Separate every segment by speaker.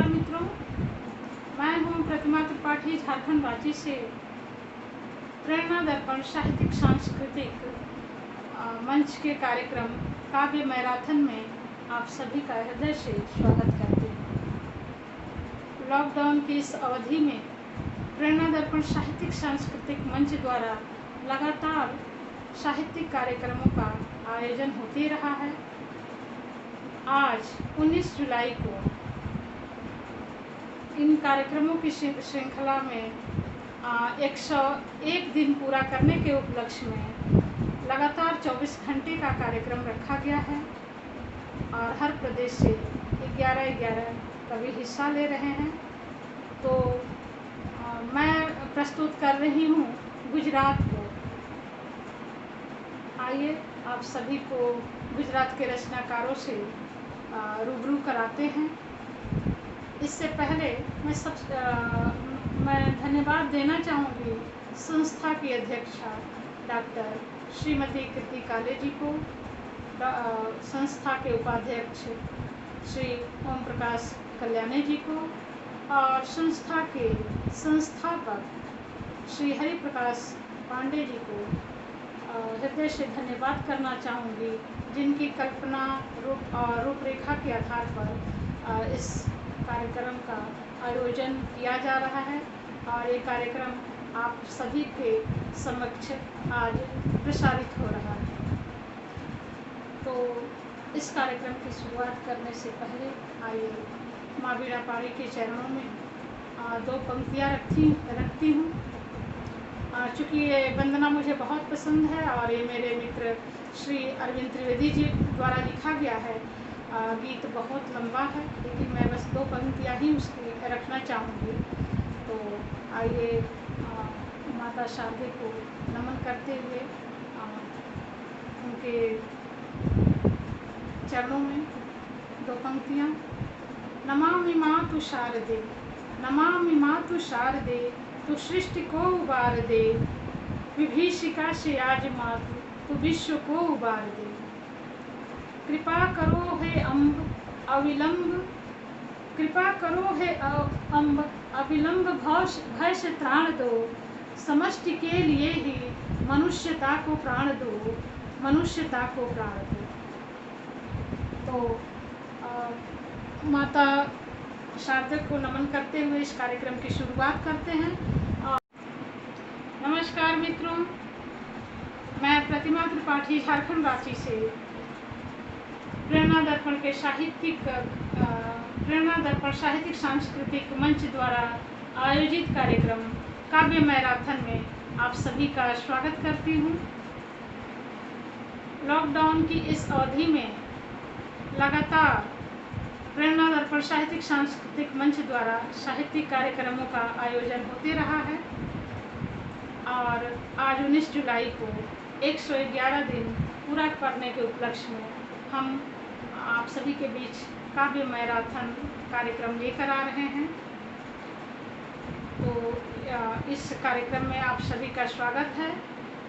Speaker 1: नमस्कार मित्रों, मैं हूं प्रतिमा त्रिपाठी, झारखंड रांची से। प्रेरणा दर्पण साहित्यिक सांस्कृतिक मंच के कार्यक्रम काव्य मैराथन में आप सभी का हृदय से स्वागत करते हैं। लॉकडाउन की इस अवधि में प्रेरणा दर्पण साहित्यिक सांस्कृतिक मंच द्वारा लगातार साहित्यिक कार्यक्रमों का आयोजन होते रहा है। आज 19 जुलाई को इन कार्यक्रमों की श्रृंखला में 101 दिन पूरा करने के उपलक्ष्य में लगातार 24 घंटे का कार्यक्रम रखा गया है और हर प्रदेश से 11 कवि हिस्सा ले रहे हैं। तो मैं प्रस्तुत कर रही हूँ गुजरात को। आइए आप सभी को गुजरात के रचनाकारों से रूबरू कराते हैं। इससे पहले मैं धन्यवाद देना चाहूँगी संस्था की अध्यक्षा डॉक्टर श्रीमती कृति काले जी को, संस्था के उपाध्यक्ष श्री ओम प्रकाश कल्याणी जी को और संस्था के संस्थापक श्री हरि प्रकाश पांडे जी को हृदय से धन्यवाद करना चाहूँगी, जिनकी कल्पना रूपरेखा के आधार पर इस कार्यक्रम का आयोजन किया जा रहा है और ये कार्यक्रम आप सभी के समक्ष आज प्रसारित हो रहा है। तो इस कार्यक्रम की शुरुआत करने से पहले आइए माँ बीड़ा पाड़ी के चरणों में 2 पंक्तियाँ रखती हूँ। चूँकि ये वंदना मुझे बहुत पसंद है और ये मेरे मित्र श्री अरविंद त्रिवेदी जी द्वारा लिखा गया है। गीत बहुत लंबा है, लेकिन मैं बस 2 पंक्तियाँ ही उसकी रखना चाहूँगी। तो आइए माता शारदे को नमन करते हुए उनके चरणों में 2 पंक्तियाँ। नमामि मातु शारदे, नमामि मातु शारदे, तू सृष्टि को उबार दे, विभीषिका से आज मातु तू विश्व को उबार दे। कृपा करो हे अम्ब अविलंब, कृपा करो हे अम्ब अविलंब भय से त्राण दो, समष्टि के लिए ही मनुष्यता को प्राण दो, मनुष्यता को प्राण दो। तो माता शारदा को नमन करते हुए इस कार्यक्रम की शुरुआत करते हैं। नमस्कार मित्रों, मैं प्रतिमा त्रिपाठी, झारखंड रांची से प्रेरणा दर्पण साहित्यिक सांस्कृतिक मंच द्वारा आयोजित कार्यक्रम काव्य मैराथन में आप सभी का स्वागत करती हूँ। लॉकडाउन की इस अवधि में लगातार प्रेरणा दर्पण साहित्यिक सांस्कृतिक मंच द्वारा साहित्यिक कार्यक्रमों का आयोजन होते रहा है और आज 19 जुलाई को 111 दिन पूरा करने के उपलक्ष्य में हम आप सभी के बीच काव्य मैराथन कार्यक्रम लेकर आ रहे हैं। तो इस कार्यक्रम में आप सभी का स्वागत है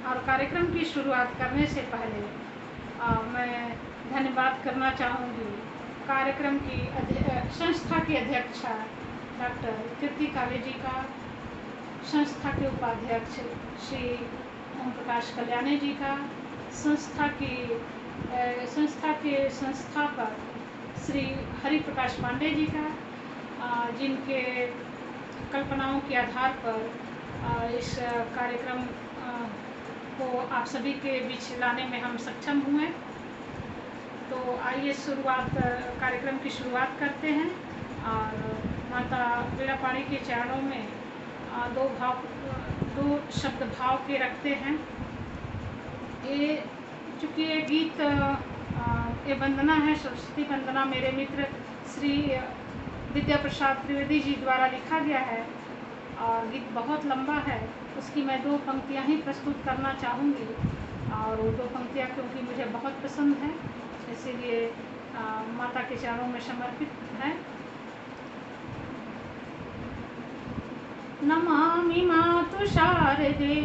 Speaker 1: और कार्यक्रम की शुरुआत करने से पहले मैं धन्यवाद करना चाहूँगी कार्यक्रम की संस्था की अध्यक्षा डॉक्टर कृति काले जी का, संस्था के उपाध्यक्ष श्री ओम प्रकाश कल्याणी जी का, संस्था के संस्थापक श्री हरि प्रकाश पांडे जी का, जिनके कल्पनाओं के आधार पर इस कार्यक्रम को आप सभी के बीच लाने में हम सक्षम हुए। तो आइए कार्यक्रम की शुरुआत करते हैं और माता बीड़ा पाड़ी के चरणों में 2 शब्द भाव के रखते हैं। ये चूँकि ये गीत ये वंदना है, सरस्वती वंदना, मेरे मित्र श्री विद्या प्रसाद त्रिवेदी जी द्वारा लिखा गया है और गीत बहुत लंबा है। उसकी मैं 2 पंक्तियाँ ही प्रस्तुत करना चाहूँगी और वो 2 पंक्तियाँ क्योंकि मुझे बहुत पसंद है, इसीलिए माता के चरणों में समर्पित है। नमामि मातु शारदे,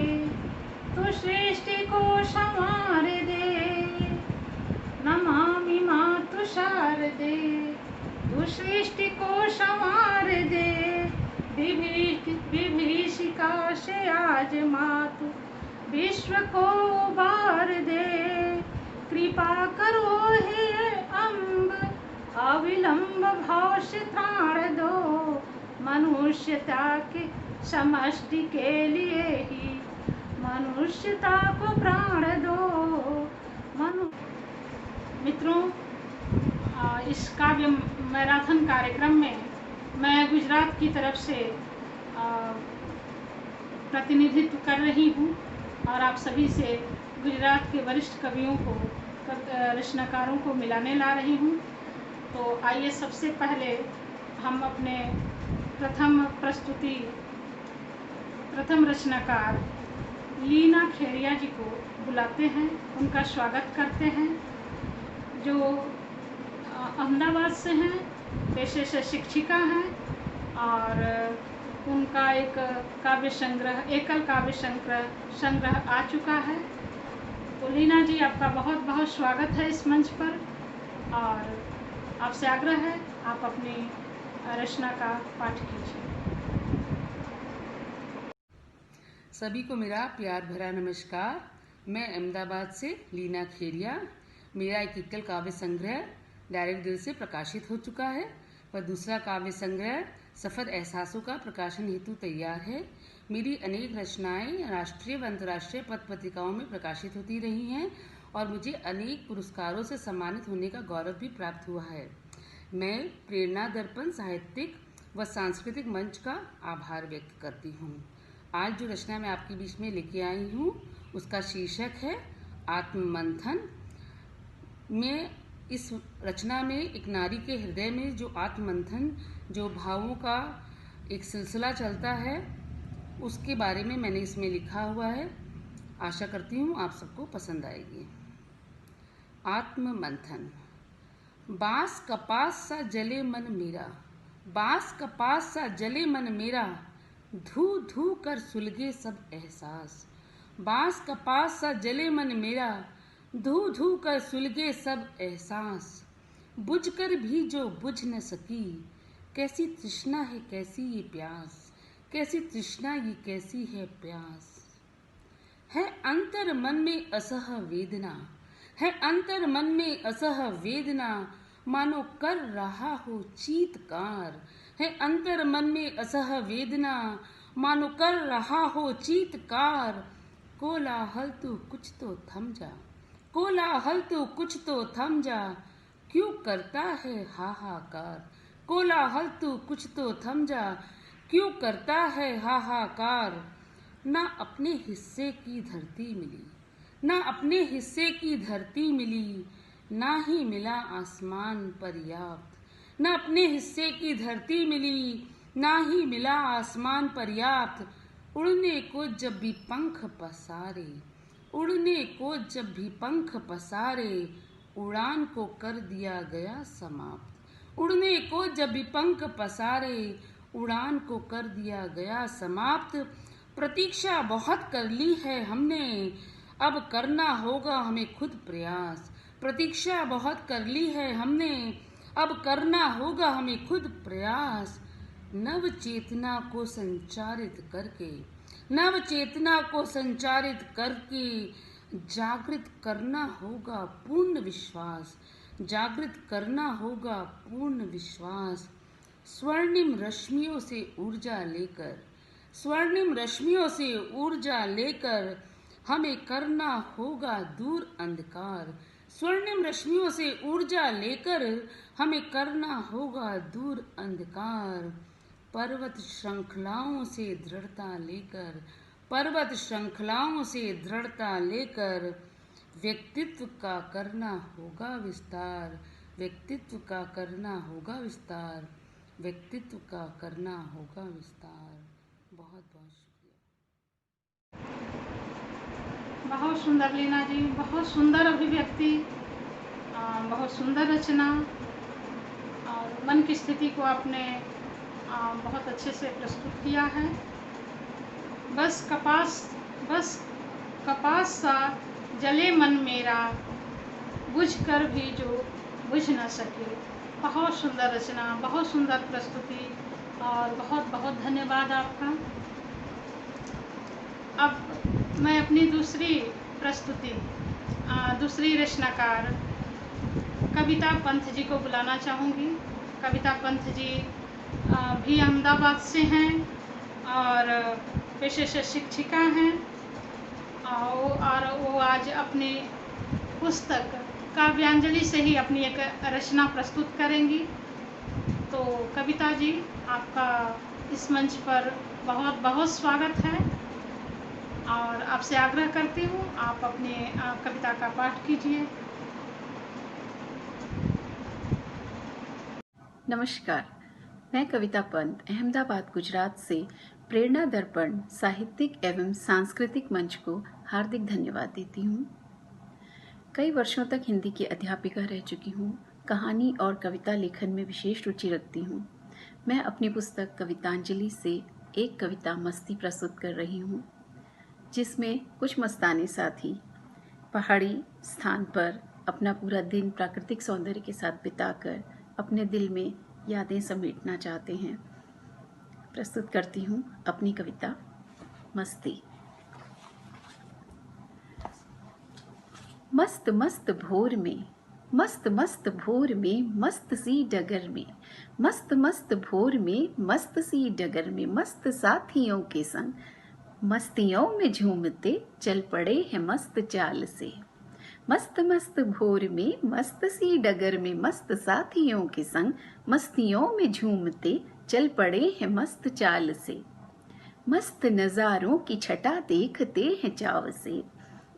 Speaker 1: तू सृष्टि को संवार दे, नमामि मातु शारदे, तू सृष्टि को संवार दे, विभीषिका से आज मातु विश्व को उबार दे। कृपा करो हे अम्ब, अविलंब भाव से त्राण दो, मनुष्यता के समष्टि के लिए ही मनुष्यता को प्राण दो। मित्रों, इस काव्य मैराथन कार्यक्रम में मैं गुजरात की तरफ से प्रतिनिधित्व कर रही हूँ और आप सभी से गुजरात के वरिष्ठ कवियों को, रचनाकारों को मिलाने ला रही हूँ। तो आइए सबसे पहले हम अपने प्रथम रचनाकार लीना खेड़िया जी को बुलाते हैं, उनका स्वागत करते हैं, जो अहमदाबाद से हैं, पेशे से शिक्षिका हैं और उनका एक काव्य संग्रह, एकल काव्य संग्रह आ चुका है। तो लीना जी, आपका बहुत बहुत स्वागत है इस मंच पर और आपसे आग्रह है आप अपनी रचना का पाठ कीजिए।
Speaker 2: सभी को मेरा प्यार भरा नमस्कार। मैं अहमदाबाद से लीना खेड़िया। मेरा एक एकल काव्य संग्रह डायरेक्ट दिल से प्रकाशित हो चुका है, पर दूसरा काव्य संग्रह सफद एहसासों का प्रकाशन हेतु तैयार है। मेरी अनेक रचनाएं राष्ट्रीय व अंतर्राष्ट्रीय पत्र पत्रिकाओं में प्रकाशित होती रही हैं और मुझे अनेक पुरस्कारों से सम्मानित होने का गौरव भी प्राप्त हुआ है। मैं प्रेरणा दर्पण साहित्यिक व सांस्कृतिक मंच का आभार व्यक्त करती हूँ। आज जो रचना मैं आपके बीच में लेके आई हूँ उसका शीर्षक है आत्ममंथन। में इस रचना में एक नारी के हृदय में जो आत्ममंथन, जो भावों का एक सिलसिला चलता है, उसके बारे में मैंने इसमें लिखा हुआ है। आशा करती हूँ आप सबको पसंद आएगी। आत्ममंथन। बांस कपास सा जले मन मेरा, बांस कपास सा जले मन मेरा, धू धू कर सुलगे सब एहसास। बांस कपास सा जले मन मेरा, धू धू कर सुलगे सब एहसास। बुझ कर भी जो बुझ न सकी, कैसी तृष्णा है कैसी ये प्यास, कैसी तृष्णा ये कैसी है प्यास। है अंतर मन में असह वेदना, है अंतर मन में असह वेदना, मानो कर रहा हो चीत्कार। है अंतर मन में असह वेदना, मानो कर रहा हो चीत्कार। कोलाहल तू कुछ तो थम जा, कोलाहल तू कुछ तो थम जा, क्यों करता है हाहाकार। कोलाहल तू कुछ तो थम जा, क्यों करता है हाहाकार। ना अपने हिस्से की धरती मिली, ना अपने हिस्से की धरती मिली, ना ही मिला आसमान पर्याप्त। ना अपने हिस्से की धरती मिली, ना ही मिला आसमान पर्याप्त। उड़ने को जब भी पंख पसारे, उड़ने को जब भी पंख पसारे, उड़ान को कर दिया गया समाप्त। उड़ने को जब भी पंख पसारे, उड़ान को कर दिया गया समाप्त। प्रतीक्षा बहुत कर ली है हमने, अब करना होगा हमें खुद प्रयास। प्रतीक्षा बहुत कर ली है हमने, अब करना होगा हमें खुद प्रयास। नव चेतना को संचारित करके, नव चेतना को संचारित करके, जागृत करना होगा पूर्ण विश्वास, जागृत करना होगा पूर्ण विश्वास। स्वर्णिम रश्मियों से ऊर्जा लेकर, स्वर्णिम रश्मियों से ऊर्जा लेकर, हमें करना होगा दूर अंधकार। स्वर्णिम रश्मियों से ऊर्जा लेकर, हमें करना होगा दूर अंधकार। पर्वत श्रृंखलाओं से दृढ़ता लेकर, पर्वत श्रृंखलाओं से दृढ़ता लेकर, व्यक्तित्व का करना होगा विस्तार। व्यक्तित्व का करना होगा विस्तार, व्यक्तित्व का करना होगा विस्तार। बहुत बहुत शुक्रिया।
Speaker 1: बहुत सुंदर लीना जी, बहुत सुंदर अभिव्यक्ति, बहुत सुंदर रचना और मन की स्थिति को आपने बहुत अच्छे से प्रस्तुत किया है। बस कपास सा जले मन मेरा, बुझ कर भी जो बुझ न सके। बहुत सुंदर रचना, बहुत सुंदर प्रस्तुति और बहुत बहुत धन्यवाद आपका। अब मैं अपनी दूसरी प्रस्तुति, दूसरी रचनाकार कविता पंत जी को बुलाना चाहूँगी। कविता पंत जी भी अहमदाबाद से हैं और पेशे से शिक्षिका हैं और वो आज अपनी पुस्तक काव्यांजलि से ही अपनी एक रचना प्रस्तुत करेंगी। तो कविता जी, आपका इस मंच पर बहुत बहुत स्वागत है और आपसे आग्रह करती हूँ आप अपने कविता का पाठ कीजिए।
Speaker 3: नमस्कार, मैं कविता पंत अहमदाबाद गुजरात से प्रेरणा दर्पण साहित्यिक एवं सांस्कृतिक मंच को हार्दिक धन्यवाद देती हूँ। कई वर्षों तक हिंदी की अध्यापिका रह चुकी हूँ। कहानी और कविता लेखन में विशेष रुचि रखती हूँ। मैं अपनी पुस्तक कवितांजलि से एक कविता मस्ती प्रस्तुत कर रही हूँ, जिसमें कुछ मस्ताने साथी पहाड़ी स्थान पर अपना पूरा दिन प्राकृतिक सौंदर्य के साथ बिताकर अपने दिल में यादें समेटना चाहते हैं। प्रस्तुत करती हूँ अपनी कविता मस्ती। मस्त मस्त भोर में, मस्त मस्त भोर में, मस्त सी डगर में, मस्त मस्त भोर में, मस्त सी डगर में, मस्त साथियों के संग मस्तियों में झूमते चल पड़े हैं मस्त चाल से। मस्त मस्त भोर में, मस्त सी डगर में, मस्त साथियों के संग मस्तियों में झूमते चल पड़े हैं मस्त चाल से। मस्त नज़ारों की छटा देखते हैं चाव से,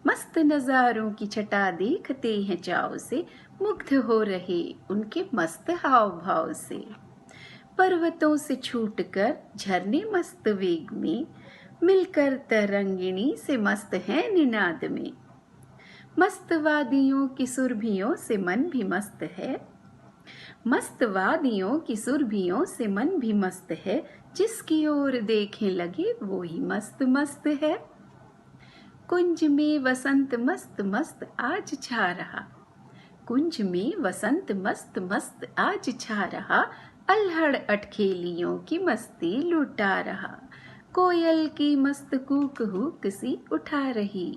Speaker 3: मस्त नज़ारों की छटा देखते हैं चाव से, मुग्ध हो रहे उनके मस्त हाव भाव से। पर्वतों से छूटकर झरने मस्त वेग में, मिलकर तरंगिणी से मस्त है निनाद में। मस्त वादियों की सुरभियों से मन भी मस्त है, मस्त वादियों की सुरभियों से मन भी मस्त है, जिसकी ओर देखें लगे वो ही मस्त मस्त है। कुंज में वसंत मस्त मस्त आज छा रहा, कुंज में वसंत मस्त मस्त आज छा रहा, अल्हड़ अटखेलियों की मस्ती लुटा रहा। कोयल की मस्त कूक हुक सी उठा रही,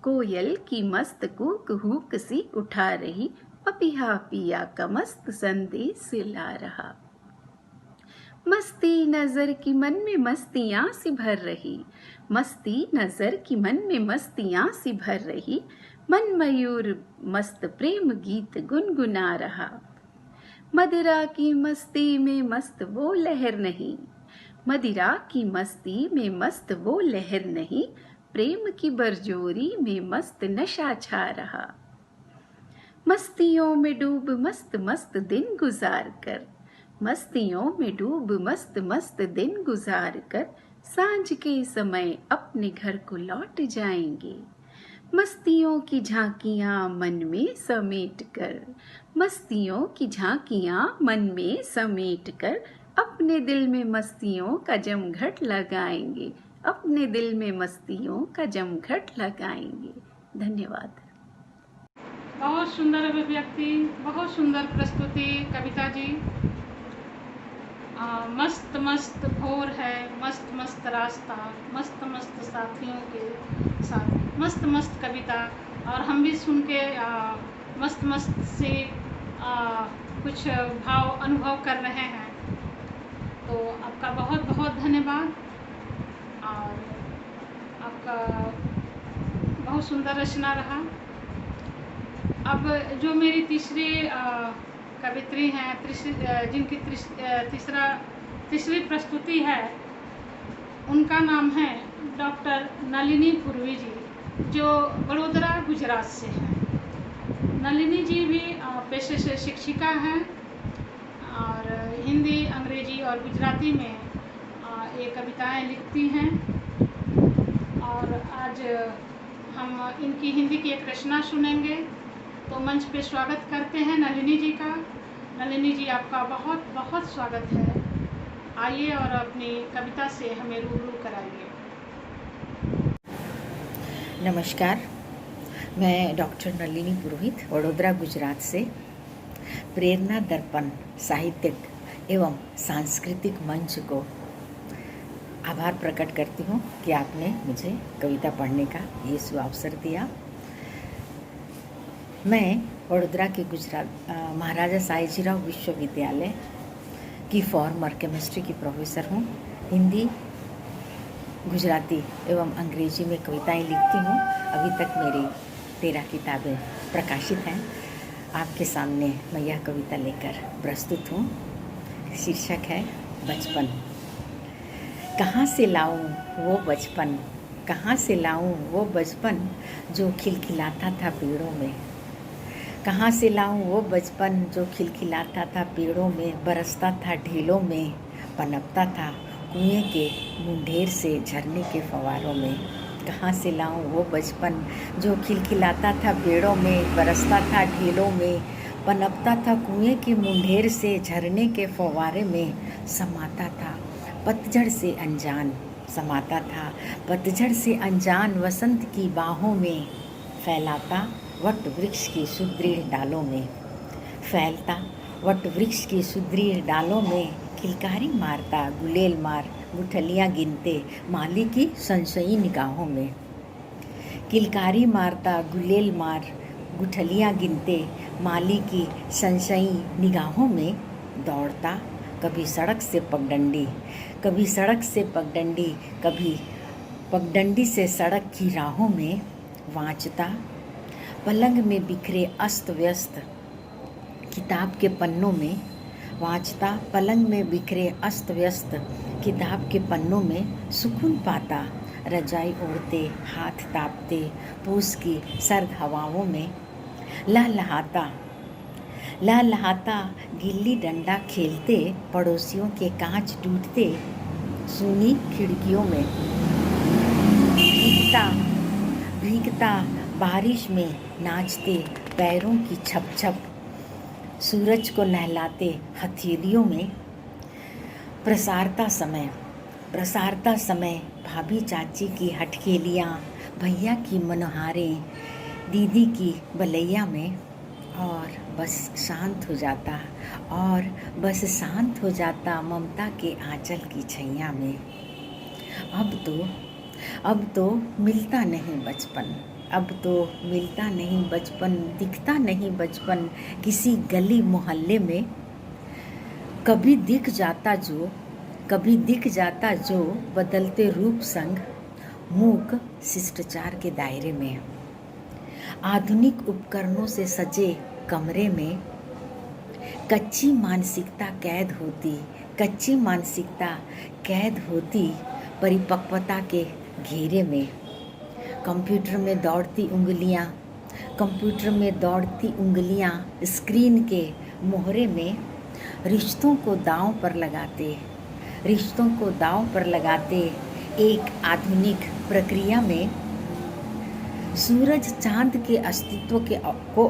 Speaker 3: कोयल की मस्त कूक हुक सी उठा रही, पपिहा पिया का मस्त संदेश ला रहा। मस्ती नजर की मन में मस्तियां सी भर रही, मस्ती नजर की मन में मस्तियां सी भर रही, मन मयूर मस्त प्रेम गीत गुनगुना रहा। मदिरा की मस्ती में मस्त वो लहर नहीं, मदिरा की मस्ती में मस्त वो लहर नहीं, प्रेम की बरजोरी में मस्त नशा छा रहा। मस्तियों में डूब मस्त मस्त दिन गुजार कर, मस्तियों में डूब मस्त मस्त दिन गुजार कर, सांझ के समय अपने घर को लौट जाएंगे। मस्तियों की झांकियां मन में समेट कर, मस्तियों की झांकियां मन में समेट कर, अपने दिल में मस्तियों का जमघट लगाएंगे, अपने दिल में मस्तियों का जमघट लगाएंगे। धन्यवाद।
Speaker 1: बहुत सुंदर अभिव्यक्ति, बहुत सुंदर प्रस्तुति कविता जी। मस्त मस्त भोर है, मस्त मस्त रास्ता, मस्त मस्त साथियों के साथ, मस्त मस्त कविता, और हम भी सुन के मस्त मस्त से कुछ भाव अनुभव कर रहे हैं। तो आपका बहुत बहुत धन्यवाद और आपका बहुत सुंदर रचना रहा। अब जो मेरी तीसरी कवित्री हैं, जिनकी तीसरी प्रस्तुति है, उनका नाम है डॉक्टर नलिनी पूर्वी जी, जो वडोदरा गुजरात से हैं। नलिनी जी भी पेशे से शिक्षिका हैं और हिंदी, अंग्रेजी और गुजराती में ये कविताएं लिखती हैं। और आज हम इनकी हिंदी की एक रचना सुनेंगे। तो मंच पे स्वागत करते हैं नलिनी जी का। नलिनी जी, आपका बहुत बहुत स्वागत है। आइए और अपनी कविता से हमें रूबरू कराइए।
Speaker 4: नमस्कार, मैं डॉक्टर नलिनी पुरोहित वडोदरा गुजरात से। प्रेरणा दर्पण साहित्यिक एवं सांस्कृतिक मंच को आभार प्रकट करती हूँ कि आपने मुझे कविता पढ़ने का ये अवसर दिया। मैं वडोदरा के महाराजा सायाजीराव विश्वविद्यालय की फॉर्मर केमिस्ट्री की प्रोफेसर हूँ। हिंदी, गुजराती एवं अंग्रेजी में कविताएं लिखती हूँ। अभी तक मेरी 13 किताबें प्रकाशित हैं। आपके सामने मैं यह कविता लेकर प्रस्तुत हूँ। शीर्षक है बचपन। कहाँ से लाऊं वो बचपन, कहाँ से लाऊं वो बचपन जो खिलखिलाता था पेड़ों में। कहाँ से लाऊं वो बचपन जो खिलखिलाता था पेड़ों में, बरसता था ढीलों में, पनपता था कुएं के मुंडेर से झरने के फवारों में। कहाँ से लाऊं वो बचपन जो खिलखिलाता था पेड़ों में, बरसता था ढीलों में, पनपता था कुएं के मुंडेर से झरने के फवारे में। समाता था पतझड़ से अनजान, समाता था पतझड़ से अनजान वसंत की बाहों में। फैलाता वट वृक्ष की सुदृढ़ डालों में, फैलता वट वृक्ष की सुदृढ़ डालों में। किलकारी मारता गुलेल मार गुठलियाँ गिनते माली की संशयी निगाहों में। किलकारी मारता गुलेल मार गुठलियाँ गिनते माली की संशयी निगाहों में। दौड़ता कभी सड़क से पगडंडी, कभी सड़क से पगडंडी, कभी पगडंडी से सड़क की राहों में। वाँचता पलंग में बिखरे अस्त व्यस्त किताब के पन्नों में, वाँचता पलंग में बिखरे अस्त व्यस्त किताब के पन्नों में। सुकून पाता रजाई ओढ़ते हाथ तापते पूस की सर्द हवाओं में। लहलहाता गिल्ली डंडा खेलते पड़ोसियों के कांच टूटते सूनी खिड़कियों में। भीगता बारिश में नाचते पैरों की छप छप सूरज को नहलाते हथेलियों में। प्रसारता समय भाभी चाची की हटकेलियाँ, भैया की मनोहारें दीदी की बलैया में। और बस शांत हो जाता ममता के आंचल की छैया में। अब तो मिलता नहीं बचपन, अब तो मिलता नहीं बचपन, दिखता नहीं बचपन किसी गली मोहल्ले में। कभी दिख जाता जो बदलते रूप संग मूक शिष्टाचार के दायरे में। आधुनिक उपकरणों से सजे कमरे में कच्ची मानसिकता कैद होती परिपक्वता के घेरे में। कंप्यूटर में दौड़ती उंगलियां स्क्रीन के मोहरे में। रिश्तों को दांव पर लगाते एक आधुनिक प्रक्रिया में। सूरज चांद के अस्तित्व को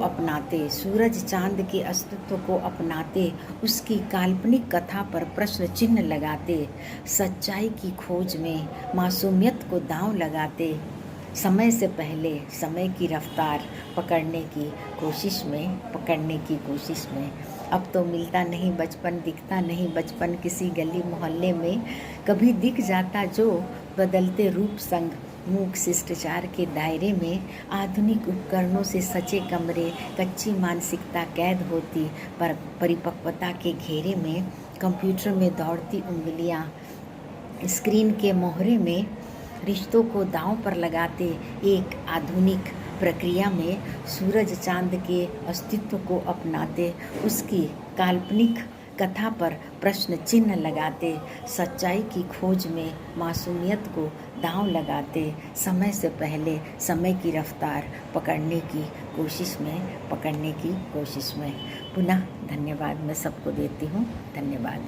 Speaker 4: अपनाते उसकी काल्पनिक कथा पर प्रश्न चिन्ह लगाते। सच्चाई की खोज में मासूमियत को दांव लगाते समय से पहले समय की रफ्तार पकड़ने की कोशिश में। अब तो मिलता नहीं बचपन, दिखता नहीं बचपन किसी गली मोहल्ले में। कभी दिख जाता जो बदलते रूप संग मूक शिष्टाचार के दायरे में। आधुनिक उपकरणों से सचे कमरे, कच्ची मानसिकता कैद होती पर परिपक्वता के घेरे में। कंप्यूटर में दौड़ती उंगलियां स्क्रीन के मोहरे में। रिश्तों को दांव पर लगाते एक आधुनिक प्रक्रिया में। सूरज चांद के अस्तित्व को अपनाते उसकी काल्पनिक कथा पर प्रश्न चिन्ह लगाते। सच्चाई की खोज में मासूमियत को दांव लगाते समय से पहले समय की रफ्तार पकड़ने की कोशिश में। पुनः धन्यवाद मैं सबको देती हूँ। धन्यवाद।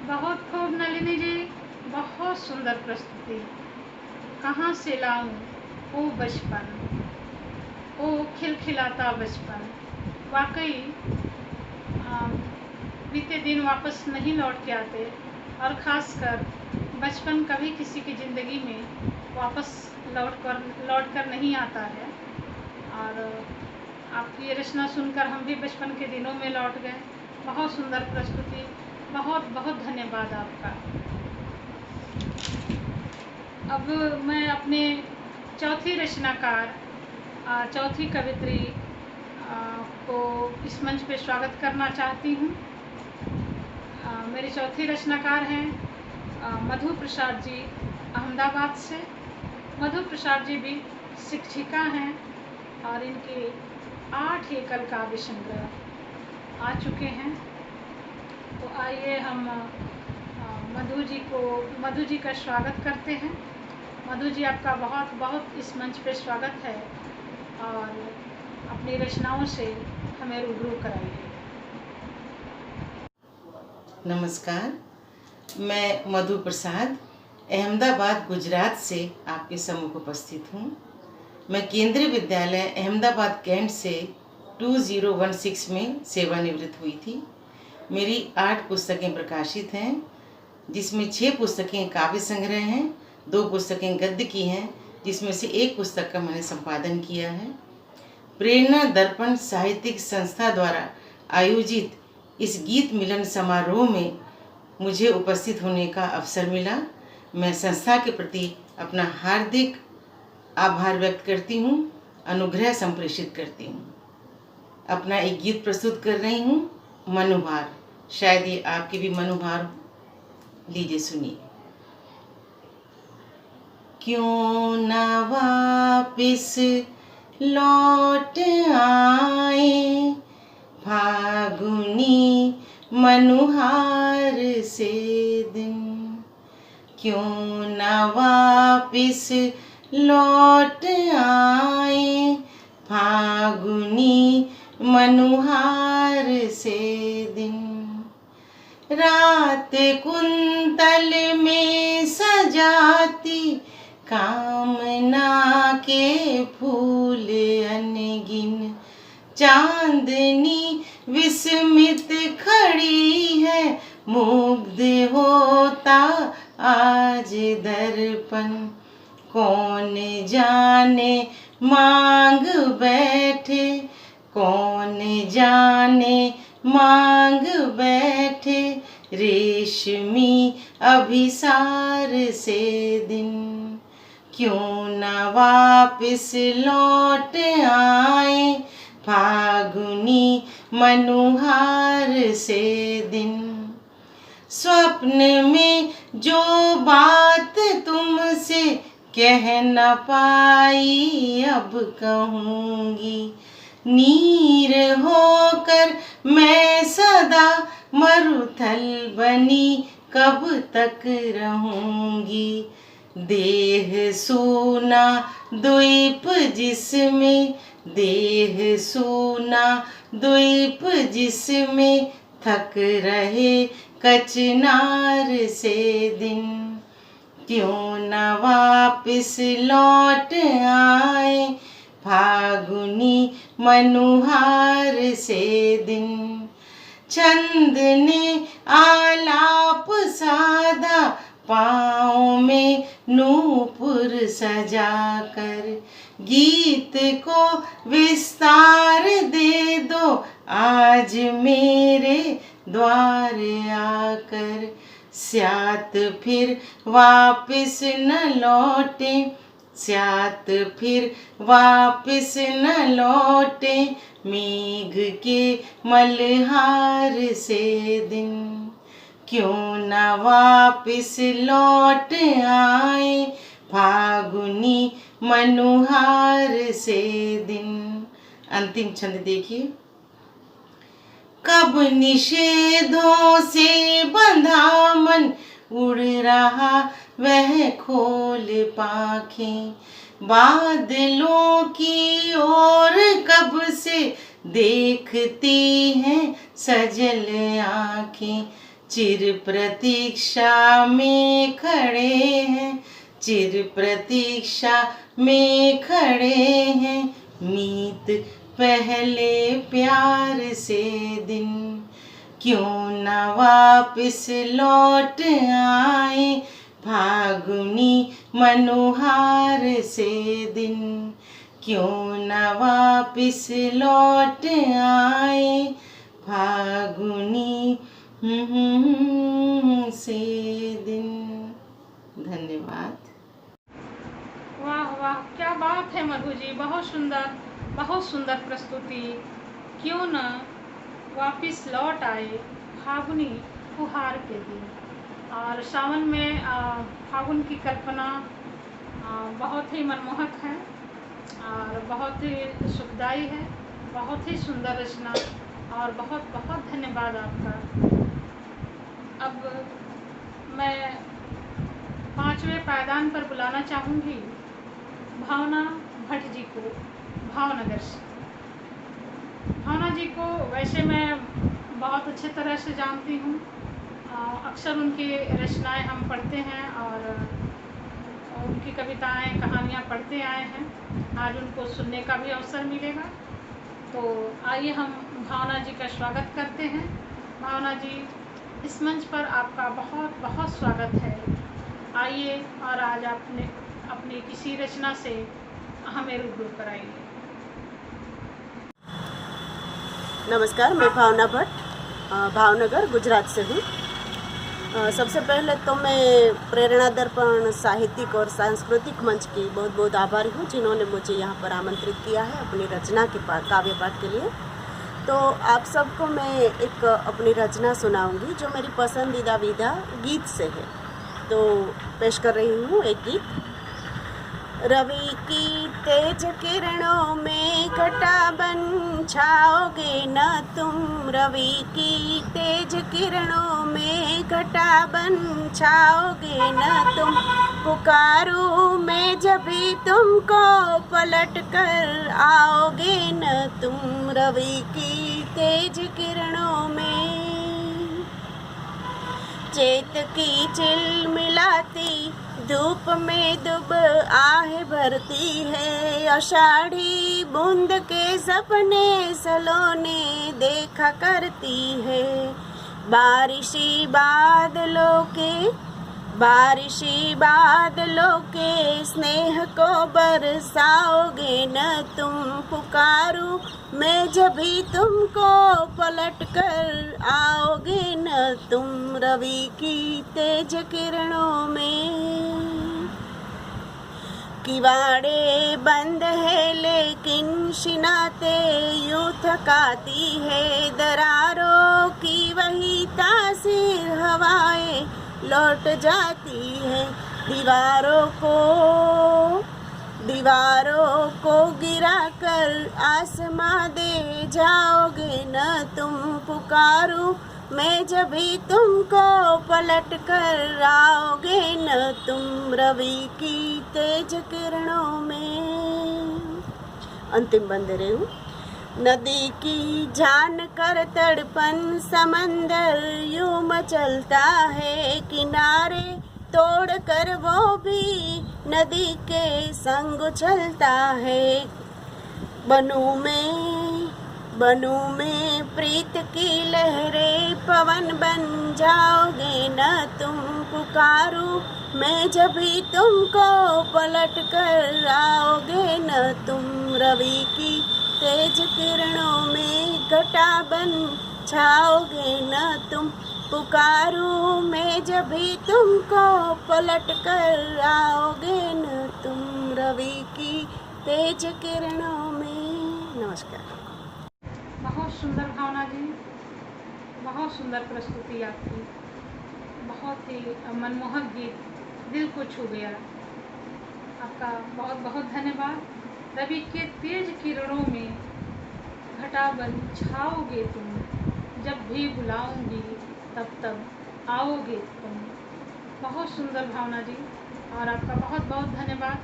Speaker 1: बहुत खूब नलिनी जी, बहुत सुंदर प्रस्तुति। कहाँ से लाऊं वो बचपन, वो खिलखिलाता बचपन। वाकई बीते दिन वापस नहीं लौट के आते, और ख़ासकर बचपन कभी किसी की ज़िंदगी में वापस लौट कर नहीं आता है। और आपकी ये रचना सुनकर हम भी बचपन के दिनों में लौट गए। बहुत सुंदर प्रस्तुति, बहुत बहुत धन्यवाद आपका। अब मैं अपने चौथी रचनाकार, चौथी कवित्री को इस मंच पे स्वागत करना चाहती हूँ। मेरी चौथी रचनाकार हैं मधु प्रसाद जी, अहमदाबाद से। मधु प्रसाद जी भी शिक्षिका हैं और इनके 8 एकल काव्य संग्रह आ चुके हैं। तो आइए हम मधु जी का स्वागत करते हैं। मधु जी, आपका बहुत बहुत इस मंच पे स्वागत है और अपनी रचनाओं से हमें रूबरू कराइए।
Speaker 5: नमस्कार, मैं मधु प्रसाद अहमदाबाद गुजरात से आपके सम्मुख उपस्थित हूँ। मैं केंद्रीय विद्यालय अहमदाबाद कैंट से 2016 में सेवानिवृत्त हुई थी। मेरी 8 पुस्तकें प्रकाशित हैं, जिसमें 6 पुस्तकें काव्य संग्रह हैं, 2 पुस्तकें गद्य की हैं, जिसमें से 1 पुस्तक का मैंने संपादन किया है। प्रेरणा दर्पण साहित्यिक संस्था द्वारा आयोजित इस गीत मिलन समारोह में मुझे उपस्थित होने का अवसर मिला। मैं संस्था के प्रति अपना हार्दिक आभार व्यक्त करती हूँ, अनुग्रह संप्रेषित करती हूँ। अपना एक गीत प्रस्तुत कर रही हूँ, मनोभार। शायद ये आपके भी मनोभार हो। लीजिए सुनिए। क्यों ना वापिस लौट आए फागुनी मनुहार से दिन, क्यों ना वापिस लौट आए फागुनी मनुहार से दिन। रात कुंतल में सजाती कामना के फूल अनगिन, चांदनी विस्मित खड़ी है, मुग्ध होता आज दर्पण। कौन जाने मांग बैठे, कौन जाने मांग बैठे, रेशमी अभिसार से दिन। क्यों ना वापिस लौट आए फागुनी मनुहार से दिन। स्वप्न में जो बात तुमसे कह न पाई अब कहूँगी, नीर होकर मैं सदा मरुथल बनी कब तक रहूँगी। देह सूना द्वीप जिसमें, देह सूना द्वीप जिसमें, थक रहे कचनार से दिन। क्यों न वापिस लौट आए फागुनी मनुहार से दिन। छंद ने आलाप साधा, पाँव में नूपुर सजाकर, गीत को विस्तार दे दो आज मेरे द्वार आकर। स्यात फिर वापिस न लौटे, स्यात फिर वापिस न लौटे, मेघ के मल्हार से दिन। क्यों न वापिस लौट आए फागुनी मनुहार से दिन। अंतिम छंद देखिए। कब निषेधों से बंधा मन, उड़ रहा वह खोल पाखें, बादलों की ओर कब से देखती हैं सजल आँखें। चिर प्रतीक्षा में खड़े हैं, चिर प्रतीक्षा में खड़े हैं, मीत पहले प्यार से दिन। क्यों न वापिस लौट आए फागुनी मनुहार से दिन। क्यों न वापिस लौट आए फागुनी से दिन। धन्यवाद।
Speaker 1: वाह वाह, क्या बात है मधु जी, बहुत सुंदर प्रस्तुति। क्यों न वापिस लौट आए फागुनी फुहार के दिन। और सावन में फागुन की कल्पना बहुत ही मनमोहक है और बहुत ही सुखदायी है, बहुत ही सुंदर रचना, और बहुत बहुत धन्यवाद आपका। अब मैं 5वें पायदान पर बुलाना चाहूँगी भावना भट्ट जी को, भावनगर से। भावना जी को वैसे मैं बहुत अच्छे तरह से जानती हूँ, अक्सर उनकी रचनाएं हम पढ़ते हैं और उनकी कविताएं कहानियाँ पढ़ते आए हैं। आज उनको सुनने का भी अवसर मिलेगा, तो आइए हम भावना जी का स्वागत करते हैं। भावना जी, इस मंच पर आपका बहुत बहुत स्वागत है। आइए और आज आपने अपनी किसी रचना से हमें रूबरू कराइए।
Speaker 6: नमस्कार, मैं भावना भट्ट भावनगर गुजरात से हूँ। सबसे पहले तो मैं प्रेरणा दर्पण साहित्यिक और सांस्कृतिक मंच की बहुत बहुत आभारी हूँ, जिन्होंने मुझे यहाँ पर आमंत्रित किया है अपनी रचना के काव्य पाठ के लिए। तो आप सबको मैं एक अपनी रचना सुनाऊंगी जो मेरी पसंदीदा विधा गीत से है। तो पेश कर रही हूँ एक गीत। रवि की तेज किरणों में घटा बन छाओगे न तुम, रवि की तेज किरणों में घटा बन छाओगे न तुम, पुकारूं मैं जब भी तुमको पलट कर आओगे न तुम, रवि की तेज किरणों में। चेत की चिलमिलाती धूप में दुब आहे भरती है, आषाढ़ी बूंद के सपने सलोने देखा करती है, बारिशी बादलों के स्नेह को बरसाओगे न तुम, पुकारूं मैं जब भी तुमको पलट कर आओगे न तुम, रवि की तेज किरणों में। किवाड़े बंद है लेकिन शिनाते यूं थकाती है, दरारों की वही तासीर हवाएं लौट जाती है, दीवारों को गिरा कर आसमां दे जाओगे न तुम, पुकारूं मैं जब भी तुमको पलट कर आओगे न तुम, रवि की तेज किरणों में। अंतिम बंद रही हूँ। नदी की जान कर तड़पन समंदर यूं मचलता है, किनारे तोड़ कर वो भी नदी के संग उछलता है, बनू में प्रीत की लहरें पवन बन जाओगे न तुम, पुकारूं मैं जब भी तुमको पलट कर आओगे न तुम, रवि की तेज किरणों में घटा बन छाओगे न तुम, पुकारूं मैं जब भी तुमको पलट कर आओगे न तुम, रवि की तेज किरणों में। नमस्कार।
Speaker 1: बहुत सुंदर भावना जी, बहुत सुंदर प्रस्तुति आपकी, बहुत ही मनमोहक गीत, दिल को छू गया। आपका बहुत बहुत धन्यवाद। रवि के तेज किरणों में घटा बन छाओगे तुम, जब भी बुलाऊंगी तब आओगे तुम। बहुत सुंदर भावना जी, और आपका बहुत बहुत धन्यवाद।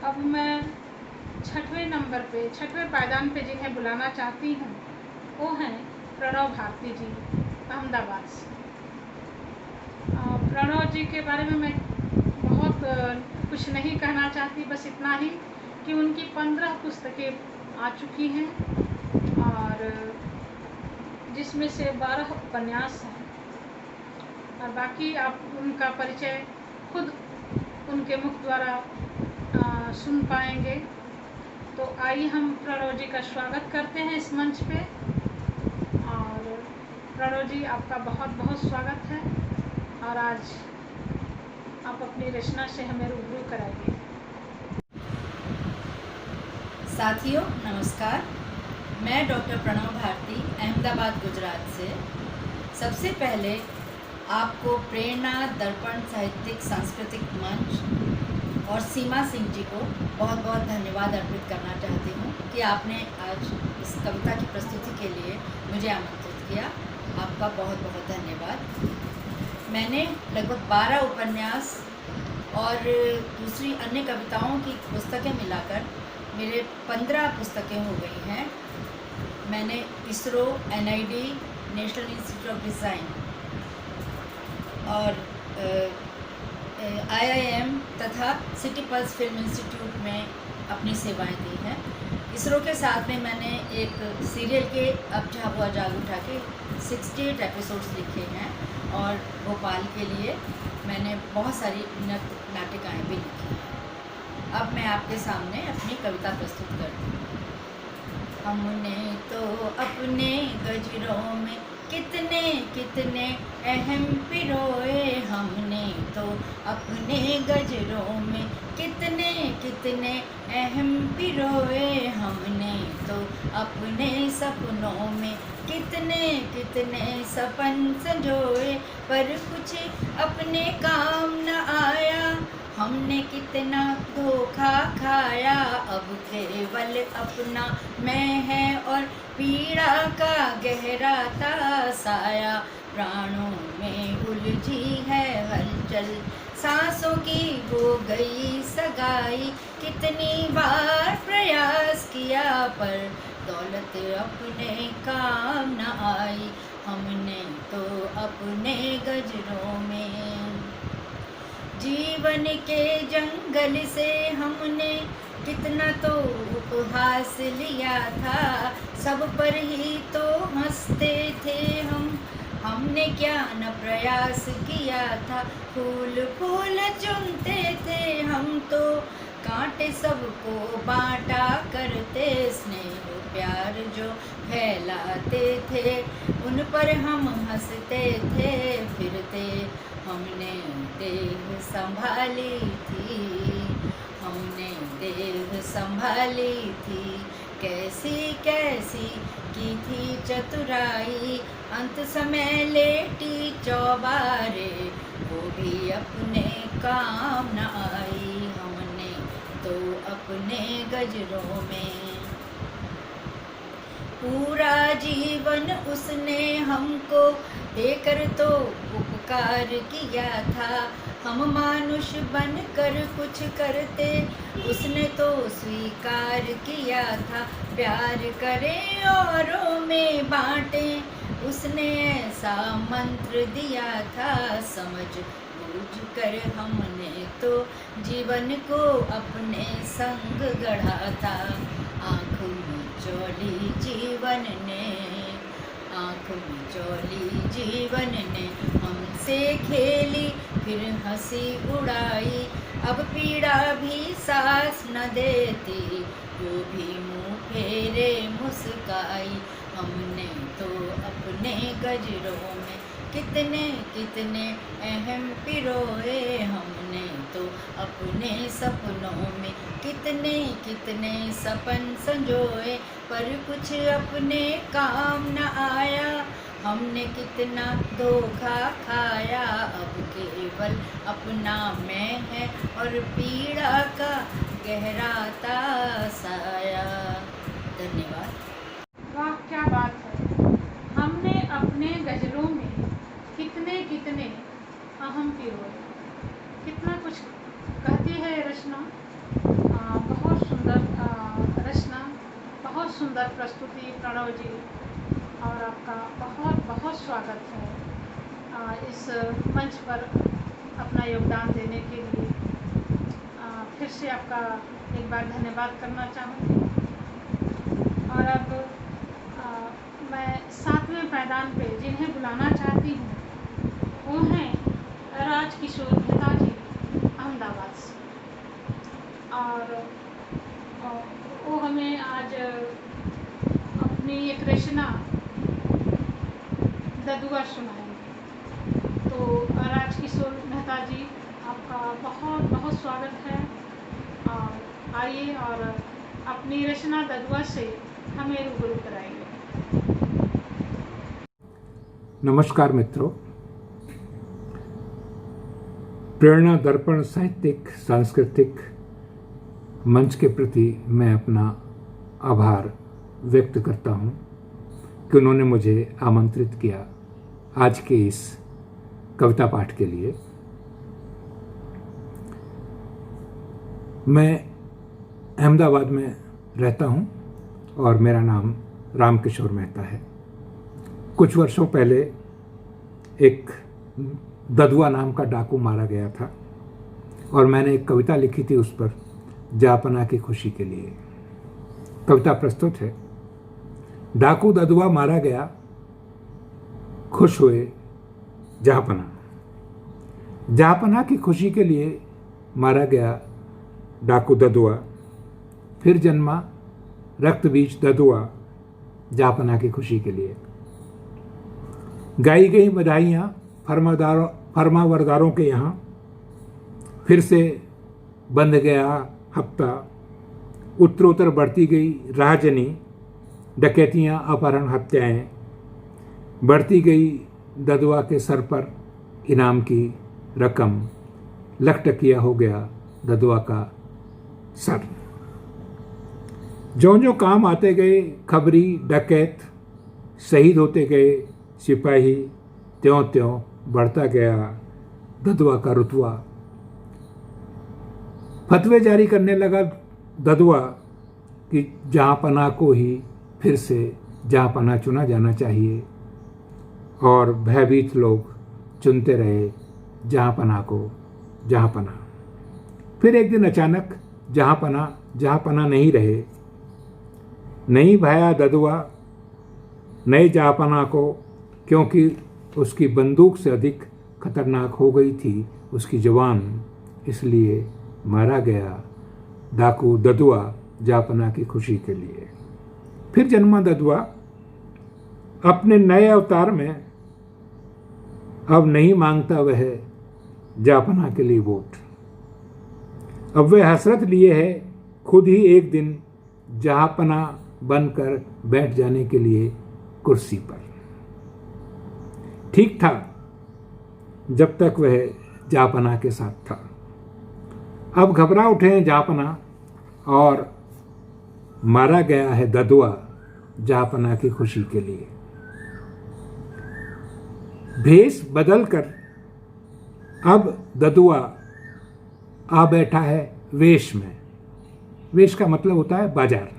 Speaker 1: अब मैं 6वें नंबर पे, 6वें पायदान पे जिन्हें बुलाना चाहती हूँ वो हैं प्रणव भारती जी, अहमदाबाद से। प्रणव जी के बारे में मैं बहुत कुछ नहीं कहना चाहती, बस इतना ही कि उनकी 15 पुस्तकें आ चुकी हैं और जिसमें से 12 उपन्यास हैं, और बाकी आप उनका परिचय खुद उनके मुख द्वारा सुन पाएंगे। तो आइए हम प्रणव जी का स्वागत करते हैं इस मंच पे। और प्रणव जी, आपका बहुत बहुत स्वागत है और आज आप अपनी रचना से हमें रूबरू कराइए।
Speaker 7: साथियों नमस्कार, मैं डॉक्टर प्रणव भारती अहमदाबाद गुजरात से। सबसे पहले आपको प्रेरणा दर्पण साहित्यिक सांस्कृतिक मंच और सीमा सिंह जी को बहुत बहुत धन्यवाद अर्पित करना चाहती हूँ कि आपने आज इस कविता की प्रस्तुति के लिए मुझे आमंत्रित किया। आपका बहुत बहुत धन्यवाद। मैंने लगभग 12 उपन्यास और दूसरी अन्य कविताओं की पुस्तकें मिलाकर मेरे 15 पुस्तकें हो गई हैं। मैंने ISRO, NID, national institute of design और IIM तथा सिटी पल्स फिल्म इंस्टीट्यूट में अपनी सेवाएं दी हैं। इसरो के साथ में मैंने एक सीरियल के अब झाबुआ जाग उठा के 68 एपिसोड्स लिखे हैं और भोपाल के लिए मैंने बहुत सारी नाटिकाएँ भी लिखी हैं। अब मैं आपके सामने अपनी कविता प्रस्तुत करती हूँ। हमने तो अपने गजरों में कितने कितने अहम पिरोए, हमने तो अपने गजरों में कितने कितने अहम पिरोए, हमने तो अपने सपनों में कितने कितने सपन संजोए, पर कुछ अपने काम न आया, हमने कितना धोखा खाया। अब केवल अपना मैं है और पीड़ा का गहरा ता साया, प्राणों में उलझी है हलचल, सांसों की हो गई सगाई, कितनी बार प्रयास किया पर दौलत अपने काम न आई, हमने तो अपने गजरों में जीवन के जंगल से हमने कितना तो उपहास लिया था, सब पर ही तो हंसते थे हमने क्या न प्रयास किया था, फूल फूल चुनते थे हम तो, कांटे सबको बांटा करते, स्नेह प्यार जो फैलाते थे उन पर हम हंसते थे फिरते, हमने देह संभाली थी, हमने देह संभाली थी, कैसी कैसी की थी चतुराई, अंत समय लेटी चौबारे, वो भी अपने काम न आई, हमने तो अपने गजरों में पूरा जीवन उसने हमको देकर तो उपकार किया था, हम मानुष बनकर कुछ करते उसने तो स्वीकार किया था, प्यार करे औरों में बांटे उसने ऐसा मंत्र दिया था, समझ बूझ कर हमने तो जीवन को अपने संग गढ़ा था, आँख में चौली जीवन ने, आँख में चौली जीवन ने हमसे खेली फिर हंसी उड़ाई, अब पीड़ा भी सांस न देती, वो भी मुँह फेरे मुस्काई, हमने तो अपने गजरों में कितने कितने अहम पिरोए, हमने तो अपने सपनों में कितने कितने सपन संजोए, पर कुछ अपने काम न आया, हमने कितना धोखा खाया, अब केवल अपना मैं है और पीड़ा का गहराता साया। धन्यवाद।
Speaker 1: वाह, क्या बात है। हमने अपने गजलों में कितने कितने अहम पिरोए, कितना कुछ कहती है रचना। बहुत सुंदर रचना, बहुत सुंदर प्रस्तुति प्रणव जी, और आपका बहुत बहुत स्वागत है इस मंच पर अपना योगदान देने के लिए। फिर से आपका एक बार धन्यवाद करना चाहूँगी। और अब मैं 7वें पायदान पे जिन्हें बुलाना चाहती हूँ वो हैं राजकिशोर मेहता जी अहमदाबाद से। और अपनी एक रचना ददुआ सुनाएंगे। तो राजकिशोर मेहता जी, आपका बहुत बहुत स्वागत है और आइए और अपनी रचना ददुआ से हमें रूबरू कराइए।
Speaker 8: नमस्कार मित्रों, प्रेरणा दर्पण साहित्यिक सांस्कृतिक मंच के प्रति मैं अपना आभार व्यक्त करता हूं कि उन्होंने मुझे आमंत्रित किया आज के इस कविता पाठ के लिए। मैं अहमदाबाद में रहता हूं और मेरा नाम रामकिशोर मेहता है। कुछ वर्षों पहले एक ददुआ नाम का डाकू मारा गया था और मैंने एक कविता लिखी थी उस पर, जापना की खुशी के लिए। कविता प्रस्तुत है। डाकू ददुआ मारा गया, खुश हुए जहापना। जहापना की खुशी के लिए मारा गया डाकू ददुआ, फिर जन्मा रक्त बीज ददुआ जहापना की खुशी के लिए। गाई गई बधाइयाँ फरमावरदारों के यहाँ, फिर से बंध गया हफ्ता। उत्तरोत्तर बढ़ती गई राहजनी, डकैतियाँ अपहरण हत्याएं। बढ़ती गई ददुआ के सर पर इनाम की रकम, लखटकिया हो गया ददुआ का सर। जो जो काम आते गए खबरी डकैत, शहीद होते गए सिपाही, त्यों त्यों बढ़ता गया ददुआ का रुतबा। फतवे जारी करने लगा ददुआ कि जहांपना को ही फिर से जहांपना चुना जाना चाहिए, और भयभीत लोग चुनते रहे जहांपना को जहांपना। फिर एक दिन अचानक जहांपना नहीं रहे। नहीं भाया ददुआ नए जहांपना को, क्योंकि उसकी बंदूक से अधिक खतरनाक हो गई थी उसकी जवान। इसलिए मारा गया डाकू ददुआ जहांपना की खुशी के लिए। फिर जन्मा ददुआ अपने नए अवतार में। अब नहीं मांगता वह जहांपना के लिए वोट। अब वह हसरत लिए है खुद ही एक दिन जहांपना बनकर बैठ जाने के लिए कुर्सी पर। ठीक था जब तक वह जहांपना के साथ था। अब घबरा उठे हैं जहांपना और मारा गया है ददुआ जहांपना की खुशी के लिए। भेष बदलकर अब ददुआ आ बैठा है वेश में। वेश का मतलब होता है बाजार।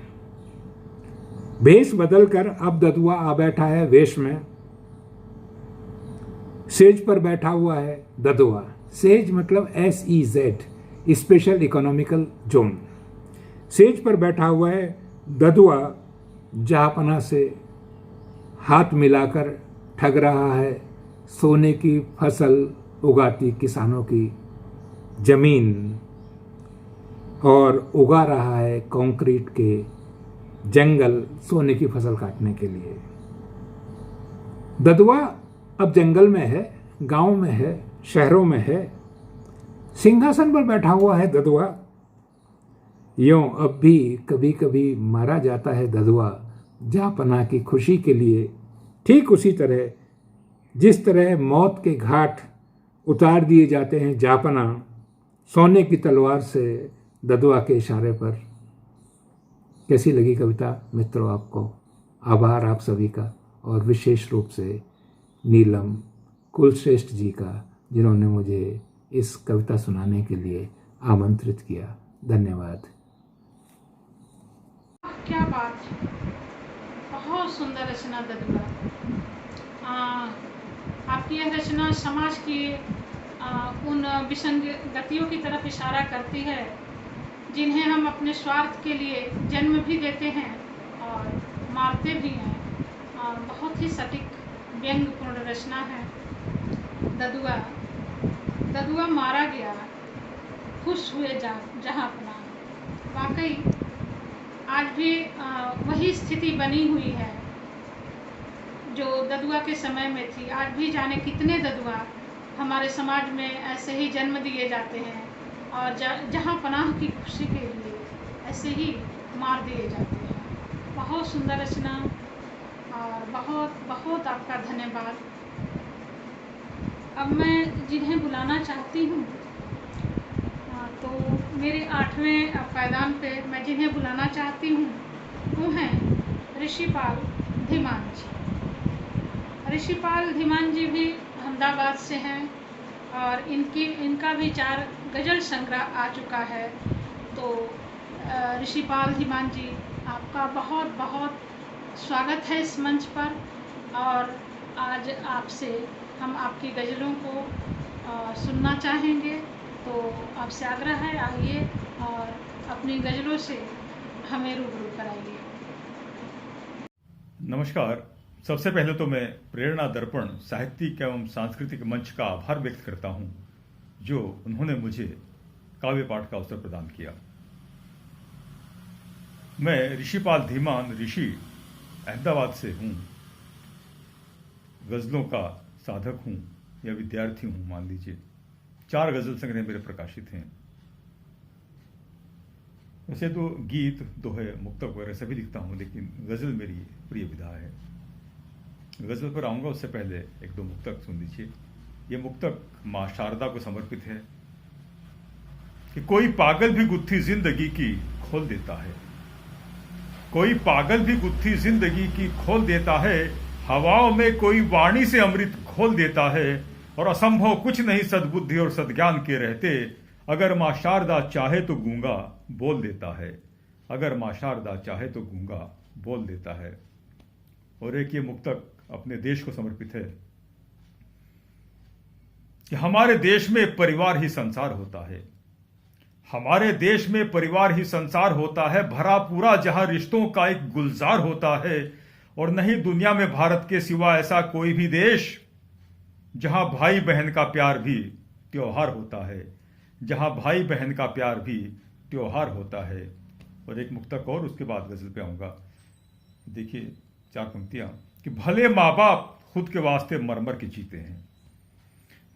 Speaker 8: भेष बदलकर अब ददुआ आ बैठा है वेश में। सेज पर बैठा हुआ है ददुआ। सेज मतलब SEZ, special economical zone. Says पर बैठा हुआ है ददुआ, जहांपना से हाथ मिलाकर ठग रहा है सोने की फसल उगाती किसानों की जमीन, और उगा रहा है कंक्रीट के जंगल सोने की फसल काटने के लिए। ददुआ अब जंगल में है, गांव में है, शहरों में है। सिंहासन पर बैठा हुआ है ददुआ। यूं अब भी कभी कभी मारा जाता है ददुआ जहांपना की खुशी के लिए। ठीक उसी तरह जिस तरह मौत के घाट उतार दिए जाते हैं जहांपना सोने की तलवार से ददुआ के इशारे पर। कैसी लगी कविता मित्रों आपको? आभार आप सभी का, और विशेष रूप से नीलम कुलश्रेष्ठ जी का, जिन्होंने मुझे इस कविता सुनाने के लिए आमंत्रित किया। धन्यवाद।
Speaker 1: क्या बात है, बहुत सुंदर रचना ददुआ। आपकी यह रचना समाज की उन विसंगतियों की तरफ इशारा करती है जिन्हें हम अपने स्वार्थ के लिए जन्म भी देते हैं और मारते भी हैं। बहुत ही सटीक व्यंग्यपूर्ण रचना है। ददुआ मारा गया, खुश हुए जहांपना। वाकई आज भी वही स्थिति बनी हुई है जो ददुआ के समय में थी। आज भी जाने कितने ददुआ हमारे समाज में ऐसे ही जन्म दिए जाते हैं और जहाँ पनाह की खुशी के लिए ऐसे ही मार दिए जाते हैं। बहुत सुंदर रचना और बहुत बहुत आपका धन्यवाद। अब मैं जिन्हें बुलाना चाहती हूँ तो मेरे 8वें पायदान पे मैं जिन्हें बुलाना चाहती हूँ वो हैं ऋषिपाल धीमान जी। ऋषिपाल धीमान जी भी अहमदाबाद से हैं और इनका भी 4 गज़ल संग्रह आ चुका है। तो ऋषिपाल धीमान जी, आपका बहुत बहुत स्वागत है इस मंच पर। और आज आपसे हम आपकी गज़लों को सुनना चाहेंगे, तो आपसे आग्रह है, आइए और अपनी गज़लों से हमें रूबरू कराइए।
Speaker 9: नमस्कार। सबसे पहले तो मैं प्रेरणा दर्पण साहित्यिक एवं सांस्कृतिक मंच का आभार व्यक्त करता हूं, जो उन्होंने मुझे काव्य पाठ का अवसर प्रदान किया। मैं ऋषिपाल धीमान ऋषि अहमदाबाद से हूं। गज़लों का साधक हूं या विद्यार्थी हूं, मान लीजिए। 4 गज़ल संग्रह मेरे प्रकाशित हैं। वैसे तो गीत, दोहे, मुक्तक वगैरह सभी लिखता हूं, लेकिन गज़ल मेरी प्रिय विधा है। गज़ल पर आऊँगा उससे पहले 1-2 मुक्तक सुन लीजिए। ये मुक्तक माँ शारदा को समर्पित है कि कोई पागल भी गुत्थी जिंदगी की खोल देता है, कोई पागल भी गुत्थी जिंदगी की खोल देता है, हवाओं में कोई वाणी से अमृत खोल देता है, और असंभव कुछ नहीं सद्बुद्धि और सद्ज्ञान के रहते, अगर माँ शारदा चाहे तो गूंगा बोल देता है, अगर माँ शारदा चाहे तो गूंगा बोल देता है। और एक ये मुक्तक अपने देश को समर्पित है कि हमारे देश में परिवार ही संसार होता है, हमारे देश में परिवार ही संसार होता है, भरा पूरा जहां रिश्तों का एक गुलजार होता है, और नहीं दुनिया में भारत के सिवा ऐसा कोई भी देश जहां भाई बहन का प्यार भी त्योहार होता है, जहां भाई बहन का प्यार भी त्योहार होता है। और एक मुक्तक और, उसके बाद गजल पे आऊंगा। देखिए 4 पंक्तियां कि भले माँ बाप खुद के वास्ते मरमर के जीते हैं,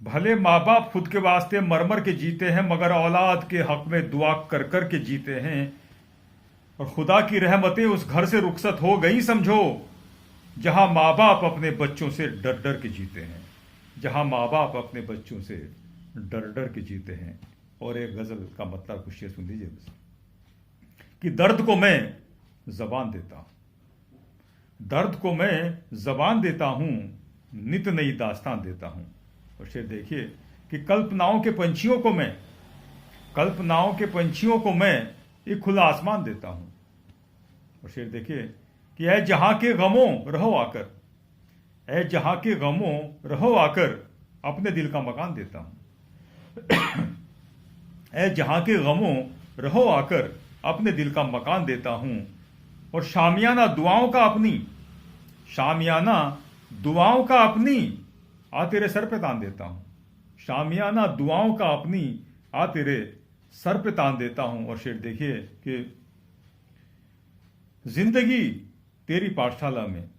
Speaker 9: भले माँ बाप खुद के वास्ते मरमर के जीते हैं, मगर औलाद के हक में दुआ कर कर के जीते हैं, और खुदा की रहमतें उस घर से रुखसत हो गई समझो जहां माँ बाप अपने बच्चों से डर डर के जीते हैं, जहां माँ बाप अपने बच्चों से डर डर के जीते हैं। और एक गजल का मतलब कुछ ये सुन लीजिए कि दर्द को मैं जबान देता हूं, दर्द को मैं जबान देता हूं, नित नई दास्तान देता हूं। और शेर देखिए कि कल्पनाओं के पंछियों को मैं, कल्पनाओं के पंछियों को मैं एक खुला आसमान देता हूं। और शेर देखिए कि ऐ जहां के गमों रहो आकर, ऐ जहां के गमों रहो आकर, अपने दिल का मकान देता हूं। ऐ जहां के गमों रहो आकर, अपने दिल का मकान देता हूं। और शामियाना दुआओं का अपनी, शामियाना दुआओं का अपनी, आ तेरे सर पे तान देता हूं, शामियाना दुआओं का अपनी, आ तेरे सर पे तान देता हूं। और शेर देखिए कि जिंदगी तेरी पाठशाला में,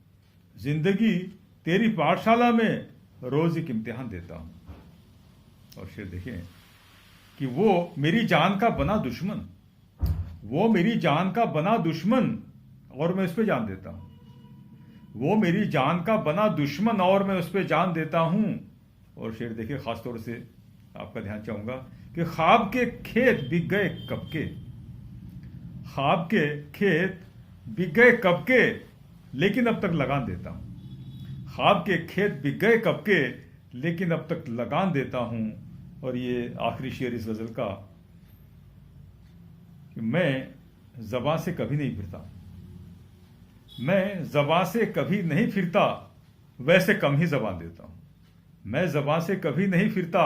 Speaker 9: जिंदगी तेरी पाठशाला में रोज एक इम्तिहान देता हूं। और शेर देखिए कि वो मेरी जान का बना दुश्मन, वो मेरी जान का बना दुश्मन, और मैं उस पर जान देता हूं, वो मेरी जान का बना दुश्मन, और मैं उस पर जान देता हूं। और शेर देखिए खासतौर से आपका ध्यान चाहूंगा कि ख्वाब के खेत बिक गए कब के, ख्वाब के खेत बिक गए कब के, लेकिन अब तक लगान देता हूं, ख्वाब के खेत बिक गए कब के, लेकिन अब तक लगान देता हूं। और ये आखिरी शेर इस गजल का कि मैं ज़बां से कभी नहीं फिरता, मैं ज़बां से कभी नहीं फिरता, वैसे कम ही ज़बान देता हूं, मैं ज़बां से कभी नहीं फिरता,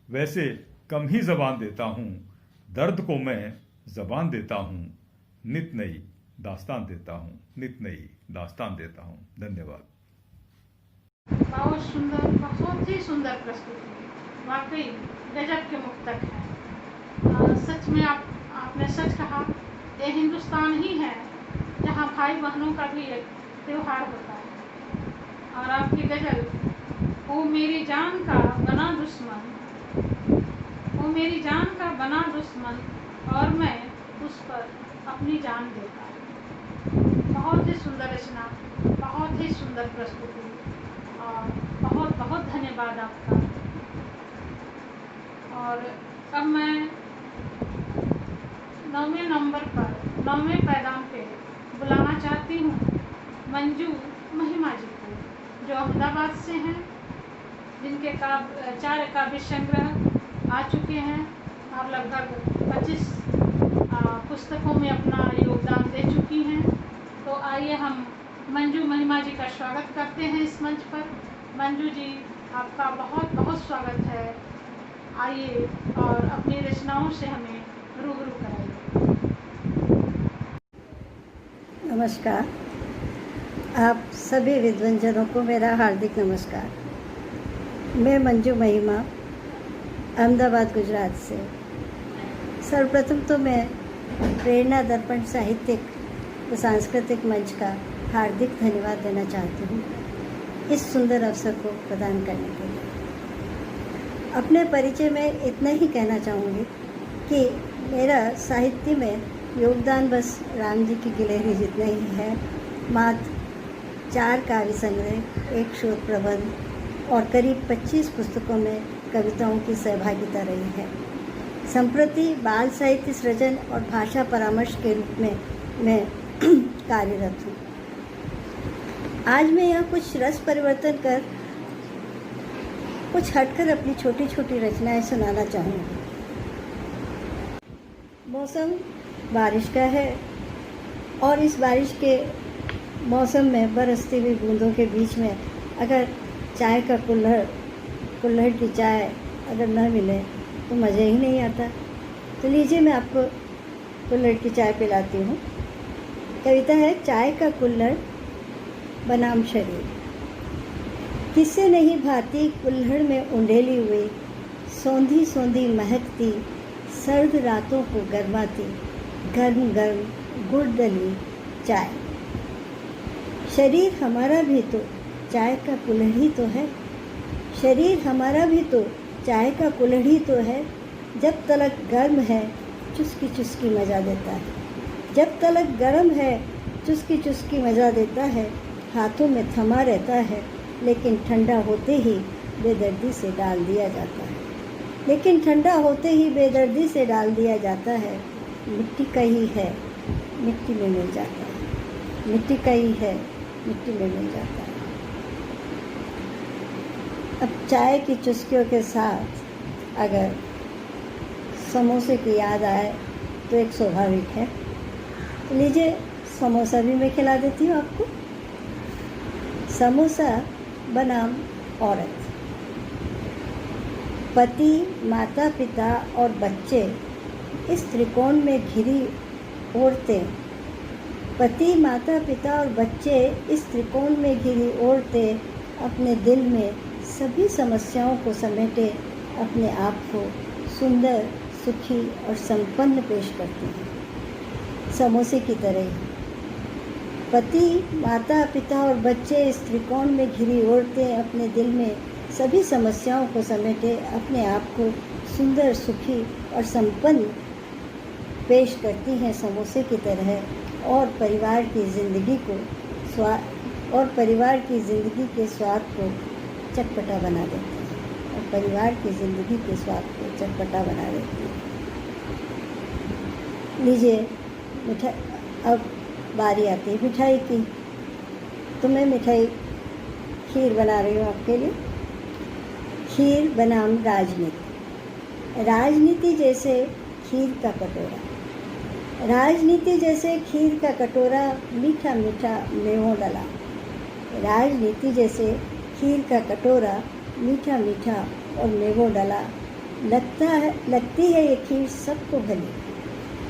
Speaker 9: वैसे कम ही ज़बान देता हूं। दर्द को मैं ज़बान देता हूं, नित नई दास्तान देता हूं, नित नई दास्तान देता हूं। धन्यवाद।
Speaker 1: बहुत सुंदर, बहुत ही सुंदर प्रस्तुति, वाकई गजब के मुक्तक हैं। सच में आपने सच कहा, ये हिंदुस्तान ही है जहाँ भाई बहनों का भी एक त्यौहार होता है। और आपकी गज़ल, ओ मेरी जान का बना दुश्मन, ओ मेरी जान का बना दुश्मन और मैं उस पर अपनी जान देता। बहुत ही सुंदर रचना, बहुत ही सुंदर प्रस्तुति और बहुत बहुत धन्यवाद आपका। और अब मैं 9वें नंबर पर 9वें पैगाम पे बुलाना चाहती हूँ मंजू महिमा जी को, जो अहमदाबाद से हैं, जिनके 4 काव्य संग्रह आ चुके हैं और लगभग 25 पुस्तकों में अपना योगदान दे चुकी हैं। तो आइए हम मंजू महिमा जी का स्वागत करते हैं इस मंच पर। मंजू जी, आपका बहुत बहुत स्वागत है। आइए और अपनी रचनाओं से हमें रूबरू कराइए।
Speaker 10: नमस्कार, आप सभी विद्वंजनों को मेरा हार्दिक नमस्कार। मैं मंजू महिमा, अहमदाबाद, गुजरात से। सर्वप्रथम तो मैं प्रेरणा दर्पण साहित्यिक व सांस्कृतिक मंच का हार्दिक धन्यवाद देना चाहती हूँ इस सुंदर अवसर को प्रदान करने के लिए। अपने परिचय में इतना ही कहना चाहूँगी कि मेरा साहित्य में योगदान बस राम जी की गिलहरी जितना ही है। मात्र 4 काव्य संग्रह, 1 शोध प्रबंध और करीब 25 पुस्तकों में कविताओं की सहभागिता रही है। संप्रति बाल साहित्य सृजन और भाषा परामर्श के रूप में मैं कार्यरत हूँ। आज मैं यहाँ कुछ रस परिवर्तन कर कुछ हटकर अपनी छोटी छोटी रचनाएं सुनाना चाहूँगी। मौसम बारिश का है और इस बारिश के मौसम में बरसती हुई बूंदों के बीच में अगर चाय का कुल्हड़ की चाय अगर न मिले तो मज़ा ही नहीं आता। तो लीजिए मैं आपको कुल्हड़ की चाय पिलाती हूँ। कविता है चाय का कुल्हड़ बनाम शरीर। किससे नहीं भाती कुल्हड़ में उंडेली हुई, सौंधी सौंधी महकती सर्द रातों को गरमाती गर्म गर्म गुड़ डली चाय। शरीर हमारा भी तो चाय का कुल्हड़ ही तो है, शरीर हमारा भी तो चाय का कुल्हड़ ही तो है। जब तलक गर्म है चुस्की चुस्की मज़ा देता है, जब तलक गर्म है चुस्की चुस्की मज़ा देता है। हाथों में थमा रहता है लेकिन ठंडा होते ही बेदर्दी से डाल दिया जाता है, लेकिन ठंडा होते ही बेदर्दी से डाल दिया जाता है। मिट्टी का ही है मिट्टी में मिल जाता है, मिट्टी का ही है मिट्टी में मिल जाता है। अब चाय की चुस्कियों के साथ अगर समोसे की याद आए तो एक स्वाभाविक है। लीजिए समोसा भी मैं खिला देती हूँ आपको। समोसा बनाम औरत। पति, माता पिता और बच्चे इस त्रिकोण में घिरी औरतें, पति, माता पिता और बच्चे इस त्रिकोण में घिरी औरतें अपने दिल में सभी समस्याओं को समेटे अपने आप को सुंदर, सुखी और संपन्न पेश करती हैं। समोसे की तरह ही पति, माता पिता और बच्चे इस त्रिकोण में घिरी औरतें अपने दिल में सभी समस्याओं को समेटे अपने आप को सुंदर, सुखी और संपन्न पेश करती हैं समोसे की तरह, और परिवार की ज़िंदगी के स्वाद को चटपटा बना देती हैं, और परिवार की ज़िंदगी के स्वाद को चटपटा बना देती हैं। लीजिए मिठाई, अब बारी आती है मिठाई की। तो मैं मिठाई खीर बना रही हूँ आपके लिए। खीर बनाम राजनीति। राजनीति जैसे खीर का कटोरा, राजनीति जैसे खीर का कटोरा, मीठा मीठा मेवों डला। राजनीति जैसे खीर का कटोरा, मीठा मीठा और मेवों डला। लगती है ये खीर सबको भली,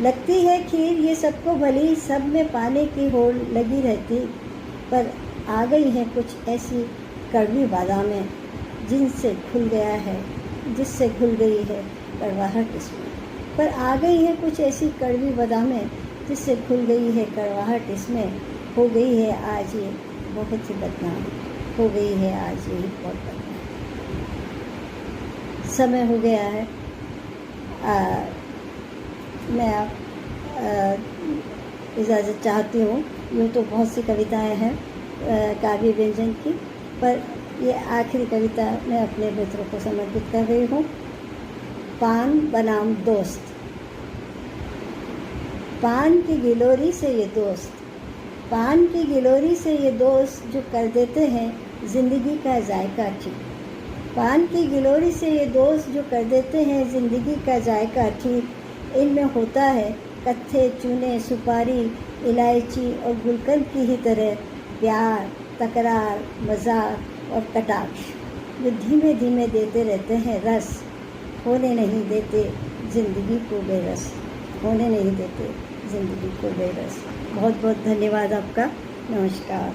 Speaker 10: लगती है खीर ये सबको भली। सब में पाने की होड़ लगी रहती, पर आ गई हैं कुछ ऐसी कड़वी बादामें जिससे घुल गई है कड़वाहट इसमें। पर आ गई हैं कुछ ऐसी कड़वी बादामें जिससे खुल गई है कड़वाहट इसमें, हो गई है आज ये बहुत ही बदनाम, हो गई है आज ये बहुत बदनाम। समय हो गया है, मैं इजाज़त चाहती हूँ। यूँ तो बहुत सी कविताएं हैं काव्य व्यंजन की, पर ये आखिरी कविता मैं अपने मित्रों को समर्पित कर रही हूँ। पान बनाम दोस्त। पान की गिलोरी से ये दोस्त, पान की गिलोरी से ये दोस्त जो कर देते हैं ज़िंदगी का जायका ठीक। पान की गिलोरी से ये दोस्त जो कर देते हैं ज़िंदगी का जायका ठीक। इनमें होता है कत्थे, चूने, सुपारी, इलायची और गुलकंद की ही तरह प्यार, तकरार, मजाक और कटाक्ष, जो धीमे धीमे देते रहते हैं रस, होने नहीं देते ज़िंदगी को बेरस, होने नहीं देते ज़िंदगी को बेरस। बहुत बहुत धन्यवाद आपका। नमस्कार,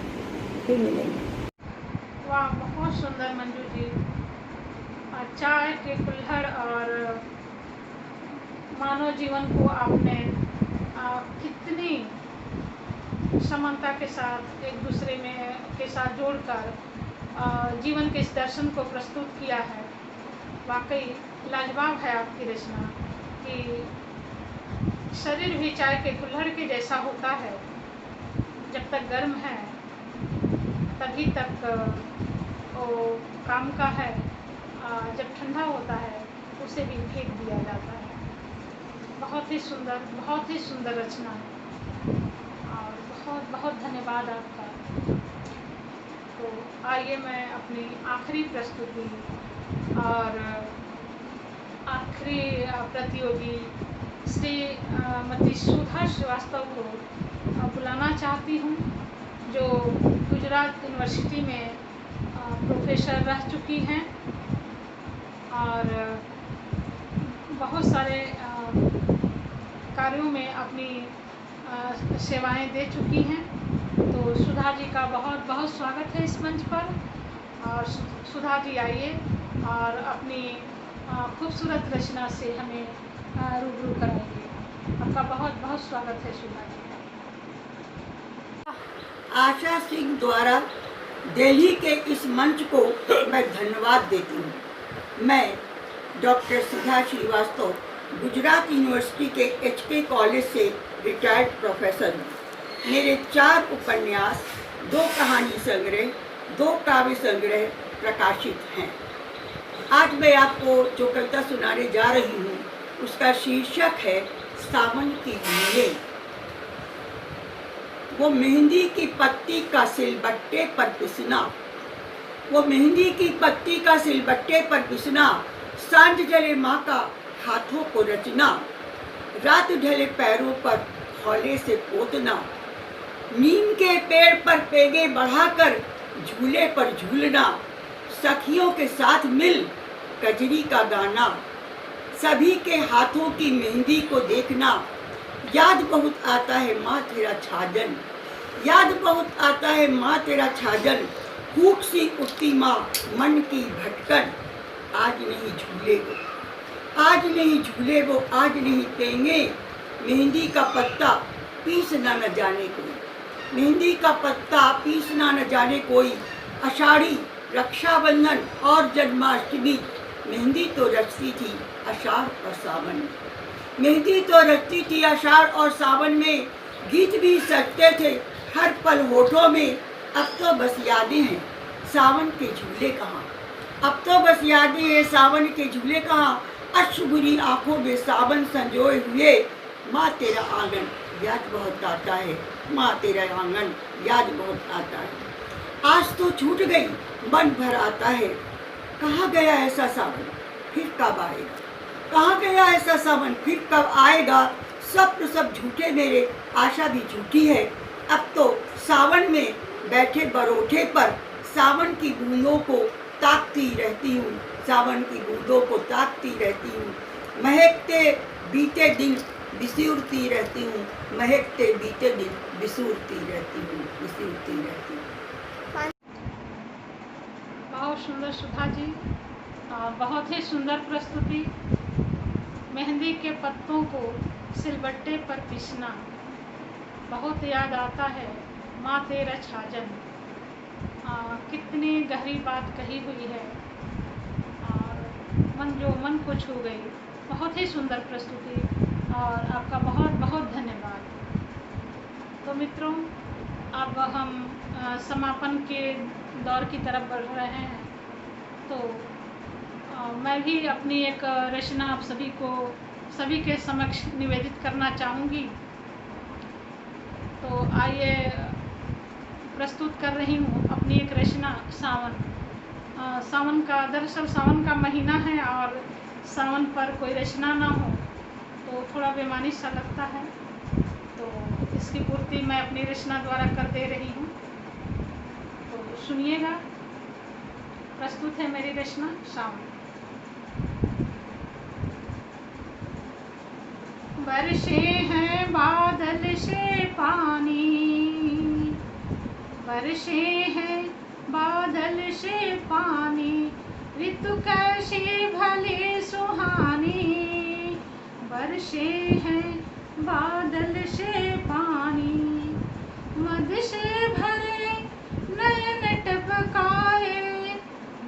Speaker 10: फिर मिलेंगे।
Speaker 1: वाह, बहुत सुंदर मंजू जी। चाय के कुल्हड़ और मानव जीवन को आपने कितनी समानता के साथ एक दूसरे में के साथ जोड़कर जीवन के इस दर्शन को प्रस्तुत किया है। वाकई लाजवाब है आपकी रचना कि शरीर भी चाय के कुल्हड़ के जैसा होता है, जब तक गर्म है तभी तक वो काम का है, जब ठंडा होता है उसे भी फेंक दिया जाता है। बहुत ही सुंदर रचना है और बहुत बहुत धन्यवाद आपका। तो आइए मैं अपनी आखिरी प्रस्तुति और आखिरी प्रतियोगी श्रीमती सुधा श्रीवास्तव को बुलाना चाहती हूँ, जो गुजरात यूनिवर्सिटी में प्रोफेसर रह चुकी हैं और बहुत सारे कार्यों में अपनी सेवाएं दे चुकी हैं। तो सुधा जी का बहुत बहुत स्वागत है इस मंच पर। और सुधा जी आइए और अपनी खूबसूरत रचना से हमें रूबरू कराइए। आपका बहुत बहुत स्वागत है सुधा जी।
Speaker 11: आशा सिंह द्वारा दिल्ली के इस मंच को मैं धन्यवाद देती हूँ। मैं डॉक्टर सुधा श्रीवास्तव गुजरात यूनिवर्सिटी के HK कॉलेज से रिटायर्ड प्रोफेसर हूँ। मेरे 4 उपन्यास, 2 कहानी संग्रह, 2 काव्य संग्रह प्रकाशित हैं। आज मैं आपको जो कविता सुनाने जा रही हूँ उसका शीर्षक है सावन की बूंदें। वो मेहंदी की पत्ती का सिलबट्टे पर पिसना, वो मेहंदी की पत्ती का सिलबट्टे पर पिसना, सांझ जले माँ का हाथों को रचना, रात ढले पैरों पर हौले से पोतना, नीम के पेड़ पर पेगे बढ़ाकर झूले पर झूलना, सखियों के साथ मिल कजरी का गाना, सभी के हाथों की मेहंदी को देखना, याद बहुत आता है माँ तेरा छाजन, याद बहुत आता है माँ तेरा छाजन, फूक सी उठती माँ मन की भटकन, आज नहीं झूले वो, आज नहीं झूले वो, आज नहीं पेंगे, मेहंदी का पत्ता पीसना न जाने कोई, मेहंदी का पत्ता पीसना न जाने कोई, आषाढ़ी रक्षाबंधन और जन्माष्टमी, मेहंदी तो रचती थी आषाढ़ और सावन में, मेहंदी तो रचती थी आषाढ़ और सावन में, गीत भी सजते थे हर पल होठों में, अब तो बस यादें हैं सावन के झूले कहाँ, अब तो बस यादें हैं सावन के झूले कहाँ, अश्रुभरी आंखों में सावन संजोए हुए, माँ तेरा आंगन याद बहुत आता है, माँ तेरा आंगन याद बहुत आता है, आज तो छूट गई मन भर आता है, कहाँ गया ऐसा सावन फिर कब आएगा, कहाँ गया ऐसा सावन फिर कब आएगा, स्वप्न सब झूठे मेरे, आशा भी झूठी है, अब तो सावन में बैठे बरोठे पर सावन की बूंदों को ताकती रहती हूँ, सावन की बूंदों को ताकती रहती हूँ, महकते बीते दिन बिसूरती रहती हूँ, महकते बीते दिन बिसूरती रहती हूँ, बिसूरती रहती हूँ।
Speaker 1: बहुत सुंदर सुधा जी, बहुत ही सुंदर प्रस्तुति। मेहंदी के पत्तों को सिलबट्टे पर पीसना, बहुत याद आता है माँ तेरा छाजन। कितनी गहरी बात कही हुई है और मन को छू गई। बहुत ही सुंदर प्रस्तुति और आपका बहुत बहुत धन्यवाद। तो मित्रों, अब हम समापन के दौर की तरफ बढ़ रहे हैं। तो मैं भी अपनी एक रचना आप सभी के समक्ष निवेदित करना चाहूँगी। तो आइए प्रस्तुत कर रही हूँ अपनी एक रचना दरअसल सावन का महीना है और सावन पर कोई रचना ना हो तो थोड़ा बेमानी सा लगता है। तो इसकी पूर्ति मैं अपनी रचना द्वारा कर दे रही हूँ। तो सुनिएगा, प्रस्तुत है मेरी रचना सावन। बरसे हैं बादल से पानी, बरसे हैं बादल से पानी, ऋतु कैसी भली सुहानी। बरसे हैं बादल से पानी, मद से भरे नयन टपकाए,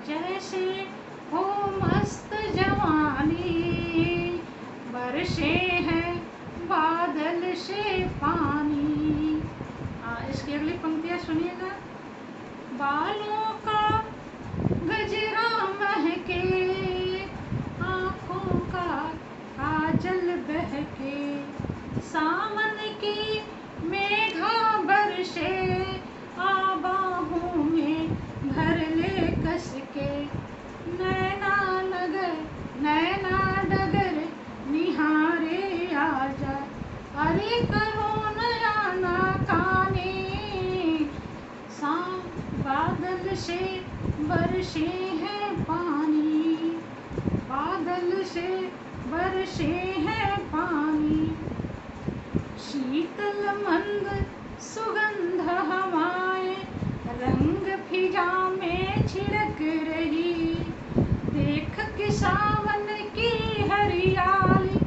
Speaker 1: जैसे हो मस्त जवानी। बरसे हैं बादल से पानी। इसकी अगली पंक्तियाँ सुनिएगा। बालों का गजरा महके, आँखों का काजल बहके, सावन की मेघा बरसे, आबाहों में भर ले कस के, नैना डगर निहारे आजा, अरे करो नया ना काने। बादल से बरसे हैं पानी, बादल से बरसे हैं पानी। शीतल मंद सुगंध हवाएं रंग फिजा में छिड़क रही, देख के सावन की हरियाली,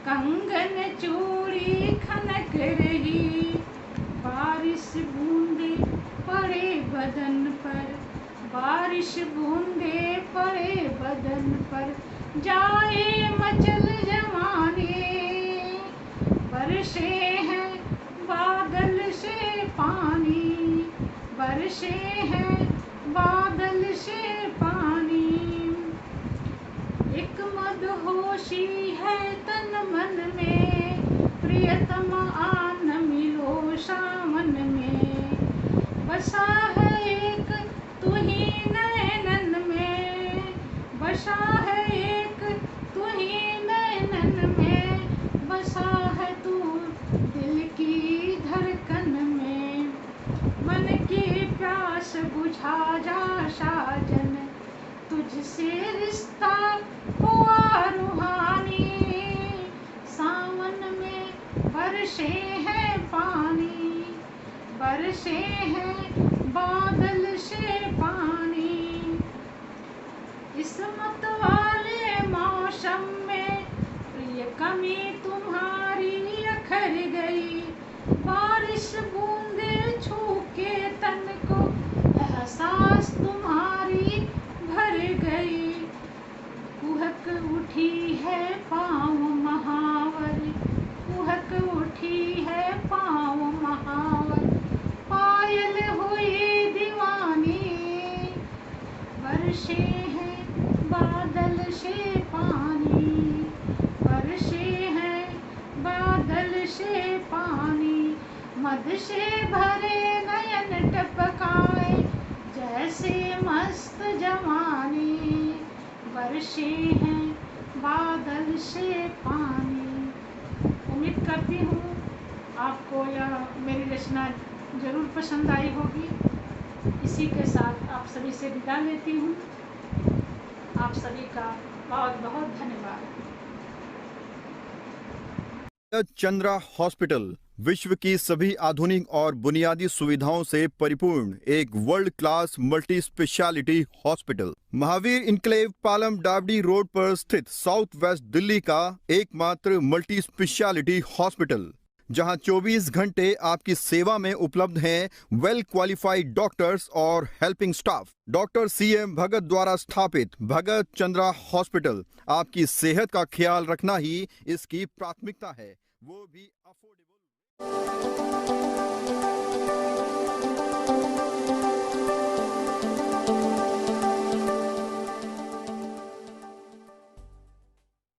Speaker 1: कंगन चूड़ी खनक रही। बारिश बूंदे पड़े बदन पर, बारिश बूंदे पड़े बदन पर, जाए मचल जवानी। बरसे हैं बादल से पानी, बरसे हैं बादल से पानी। एक मदहोशी है तन मन में, प्रियतम आन मिलो सावन में। बसा है एक तू ही नैनन में, बसा है एक तू ही नैनन में, बसा है तू दिल की धड़कन में। मन की प्यास बुझा जा साजन, तुझसे रिश्ता हुआ रूहानी। सावन में बरसे हैं पानी, बरसे हैं बादल से पानी। किस्मत वाले मौसम में प्रिय कमी तुम्हारी अखर गई, बारिश बूंदे छू के तन को एहसास तुम्हारी भर गई। कुहक उठी है पाँव महावर, कुहक उठी है पाँव महावर, पायल हुई दीवानी। बरसे हैं बादल से पानी, बरसे हैं बादल से पानी। मद से भरे नयन टपकाए, जैसे मस्त जवानी। बरसे हैं बादल से पानी। उम्मीद करती हूँ आपको यह मेरी रचना जरूर पसंद आई होगी। इसी के साथ आप सभी से विदा लेती हूँ। आप सभी का बहुत बहुत धन्यवाद।
Speaker 12: चंद्रा हॉस्पिटल विश्व की सभी आधुनिक और बुनियादी सुविधाओं से परिपूर्ण एक world class multi speciality hospital, Mahavir enclave Palam डावडी रोड पर स्थित साउथ वेस्ट दिल्ली का एकमात्र मल्टी स्पेशलिटी हॉस्पिटल, जहां 24 घंटे आपकी सेवा में उपलब्ध हैं वेल क्वालिफाइड डॉक्टर्स और हेल्पिंग स्टाफ। डॉक्टर CM भगत द्वारा स्थापित भगत चंद्रा हॉस्पिटल आपकी सेहत का ख्याल रखना ही इसकी प्राथमिकता है, वो भी अफोर्डेबल।